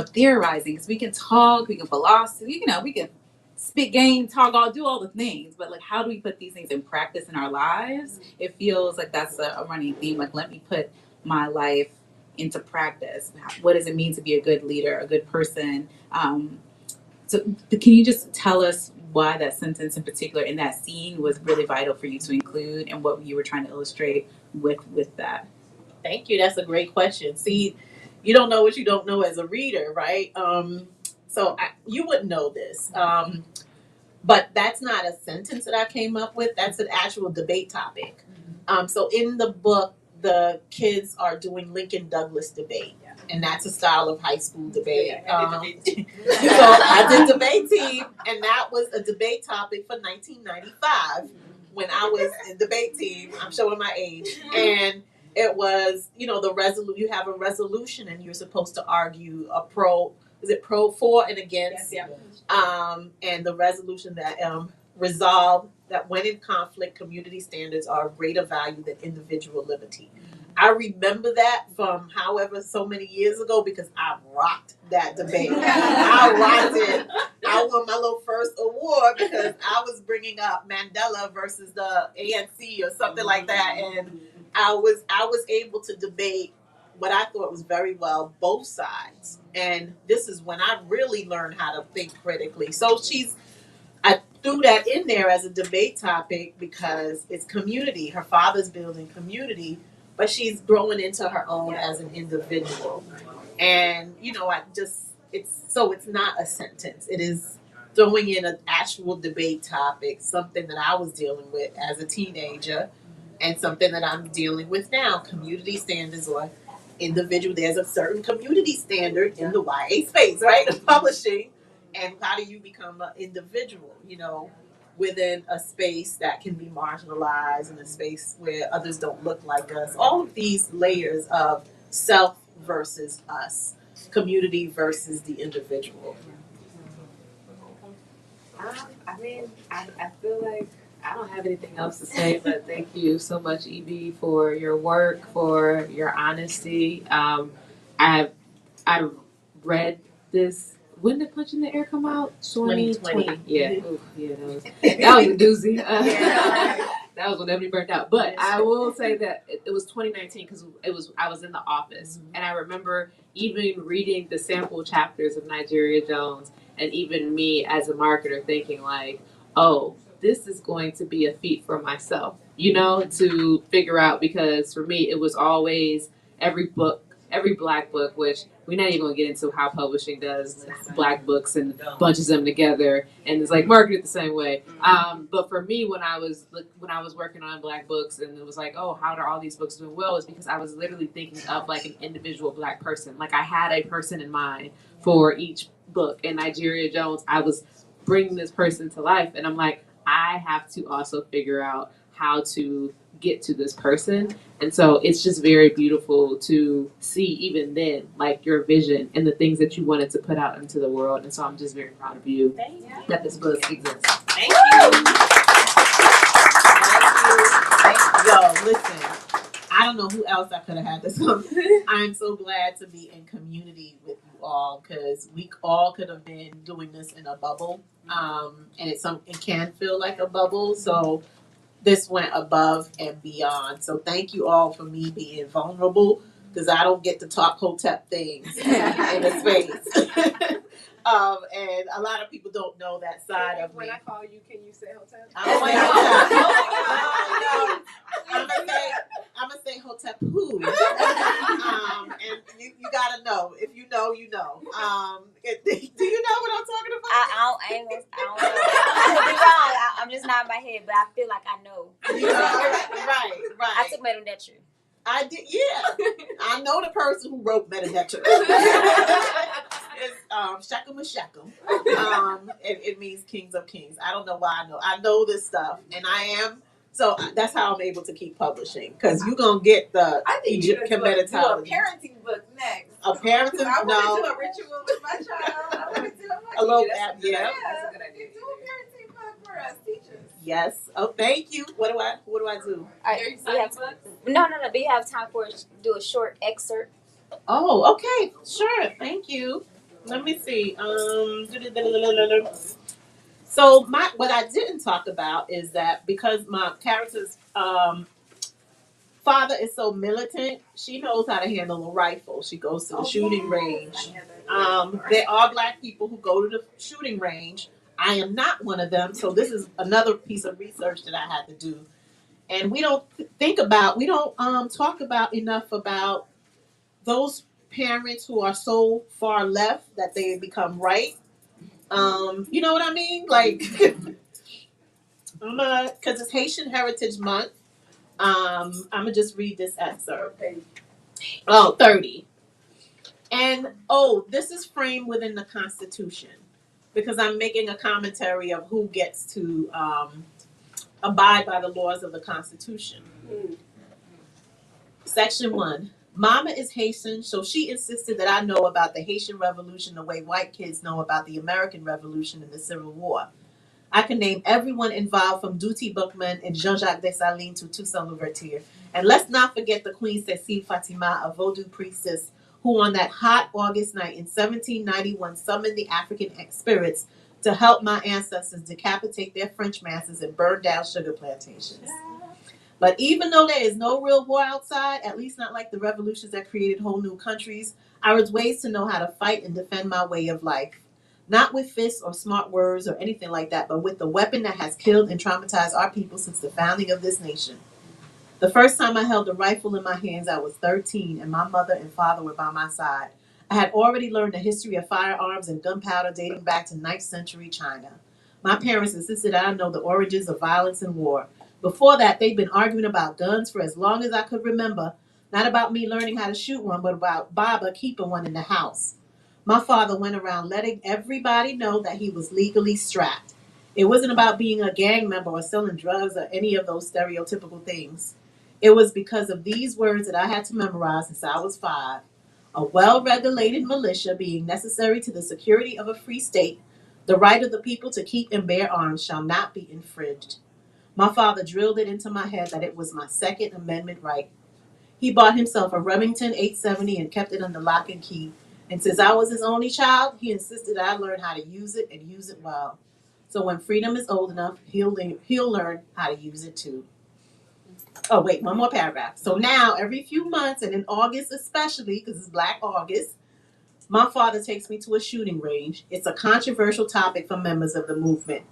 theorizing, because we can talk, we can philosophy, we can spit game, talk, do all the things, but like, how do we put these things in practice in our lives? It feels like that's a running theme. Like, let me put my life into practice. What does it mean to be a good leader, a good person? So can you just tell us why that sentence in particular in that scene was really vital for you to include, and what you were trying to illustrate with that? Thank you. That's a great question. See, you don't know what you don't know as a reader, right? So you wouldn't know this. But that's not a sentence that I came up with. That's an actual debate topic. So in the book, the kids are doing Lincoln Douglas debate. And that's a style of high school debate. So I did debate team, and that was a debate topic for 1995 when I was in debate team. I'm showing my age. And it was, you have a resolution, and you're supposed to argue pro, for, and against. Yeah. And the resolution that resolved that when in conflict, community standards are of greater value than individual liberty. I remember that from however so many years ago because I rocked that debate. I rocked it. I won my little first award because I was bringing up Mandela versus the ANC or something like that, and I was able to debate what I thought was very well both sides. And this is when I really learned how to think critically. So I threw that in there as a debate topic because it's community. Her father's building community, but she's growing into her own as an individual. And, it's not a sentence. It is throwing in an actual debate topic, something that I was dealing with as a teenager and something that I'm dealing with now. Community standards or individual. There's a certain community standard in the YA space, right? The publishing. And how do you become an individual, within a space that can be marginalized, in a space where others don't look like us? All of these layers of self versus us, community versus the individual. I feel like I don't have anything else to say, but thank you so much, Ibi, for your work, for your honesty. I've read this. When did Punch in the Air come out? 2020. Yeah. Ooh, yeah, that was a doozy. That was when Ebony burnt out. But I will say that it was 2019 because I was in the office, and I remember even reading the sample chapters of Nigeria Jones, and even me as a marketer thinking like, oh, this is going to be a feat for myself, to figure out, because for me it was always every Black book, which we're not even going to get into how publishing does Black books and bunches them together and it's like marketed the same way. But for me, when I was working on Black books and it was like, oh, how are all these books doing well? Is because I was literally thinking of like an individual Black person. Like I had a person in mind for each book. In Nigeria Jones, I was bringing this person to life, and I'm like, I have to also figure out how to get to this person. And so it's just very beautiful to see even then, like your vision and the things that you wanted to put out into the world. And so I'm just very proud of you that this book exists. Thank you. Thank you. Yo, listen, I don't know who else I could have had this on. I'm so glad to be in community with you all because we all could have been doing this in a bubble. And it can feel like a bubble. So this went above and beyond. So thank you all for me being vulnerable because I don't get to talk hotep things in a space. And a lot of people don't know that side of me. When I call you, can you say hotep? I don't say hotep. No. I'm gonna say I'm gonna say Hotep who. And you gotta know. If you know, you know. Do you know what I'm talking about? I don't know. I could be wrong. I'm just nodding my head, but I feel like I know. You know, right. I took Metatron. I did, yeah. I know the person who wrote Benedetta. It's Shechem and Shechem. It means Kings of Kings. I don't know why I know. I know this stuff, and so that's how I'm able to keep publishing, because you're gonna get the Egyptian mentality. Do a parenting book next. A parenting? I No. want to do a ritual with my child. I want to do A little that's yeah. That's a good idea. Do a parenting book for us teachers. Yes. Oh, thank you. What do I do? No. Do you have time for do a short excerpt? Oh, okay. Sure. Thank you. Let me see. So what I didn't talk about is that because my character's father is so militant, she knows how to handle a rifle. She goes to the shooting range. There are Black people who go to the shooting range. I am not one of them, so this is another piece of research that I had to do. And we don't talk about enough about those parents who are so far left that they become right. You know what I mean? Like, because it's Haitian Heritage Month. I'm gonna just read this excerpt. 30. And this is framed within the Constitution, because I'm making a commentary of who gets to abide by the laws of the Constitution. Section 1. Mama is Haitian, so she insisted that I know about the Haitian Revolution the way white kids know about the American Revolution and the Civil War. I can name everyone involved, from Duty Bookman and Jean-Jacques Dessalines to Toussaint Louverture. And let's not forget the Queen Cécile Fatima, a Vodou priestess, who on that hot August night in 1791 summoned the African spirits to help my ancestors decapitate their French masters and burn down sugar plantations. But even though there is no real war outside, at least not like the revolutions that created whole new countries, I was raised to know how to fight and defend my way of life. Not with fists or smart words or anything like that, but with the weapon that has killed and traumatized our people since the founding of this nation. The first time I held a rifle in my hands, I was 13, and my mother and father were by my side. I had already learned the history of firearms and gunpowder dating back to 9th century China. My parents insisted that I know the origins of violence and war. Before that, they'd been arguing about guns for as long as I could remember. Not about me learning how to shoot one, but about Baba keeping one in the house. My father went around letting everybody know that he was legally strapped. It wasn't about being a gang member or selling drugs or any of those stereotypical things. It was because of these words that I had to memorize since I was 5. A well-regulated militia being necessary to the security of a free state, the right of the people to keep and bear arms shall not be infringed. My father drilled it into my head that it was my Second Amendment right. He bought himself a Remington 870 and kept it under lock and key. And since I was his only child, he insisted I learn how to use it and use it well. So when freedom is old enough, he'll learn how to use it too. Oh, wait, one more paragraph. So now, every few months, and in August especially, because it's Black August, my father takes me to a shooting range. It's a controversial topic for members of the movement.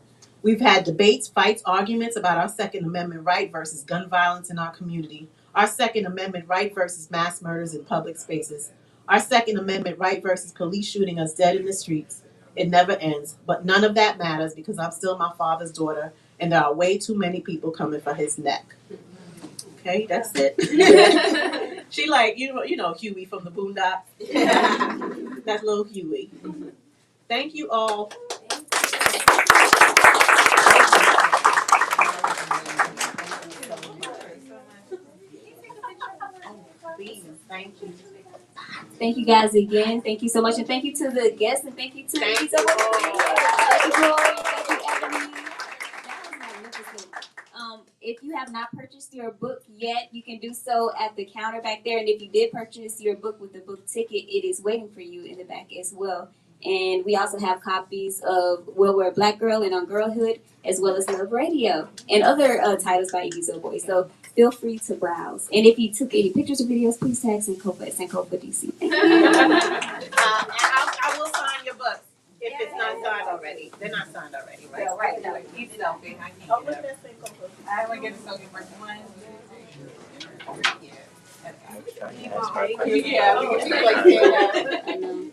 We've had debates, fights, arguments about our Second Amendment right versus gun violence in our community, our Second Amendment right versus mass murders in public spaces, our Second Amendment right versus police shooting us dead in the streets. It never ends, but none of that matters because I'm still my father's daughter, and there are way too many people coming for his neck. Okay, that's it. She like, you know Huey from the Boondocks. That's little Huey. Thank you all. Please, thank you. Thank you guys again. Thank you so much, and thank you to the guests, and thank you to Ibi Zoboi. Thank you, Glory. Thank you, Ebony. That was magnificent. If you have not purchased your book yet, you can do so at the counter back there. And if you did purchase your book with the book ticket, it is waiting for you in the back as well. And we also have copies of Well, We're a Black Girl and On Girlhood, as well as Love Radio, and other titles by Ibi Zoboi. So feel free to browse. And if you took any pictures or videos, please tag Sankofa at Sankofa DC. Thank you. And I will sign your book if it's not not signed already. They're not signed already, right? Yeah, right. No, you selfie. I can't Oh, get look up. at that thing come close. I want to get a selfie for one. Yeah. Yeah, we can like stand up. I know.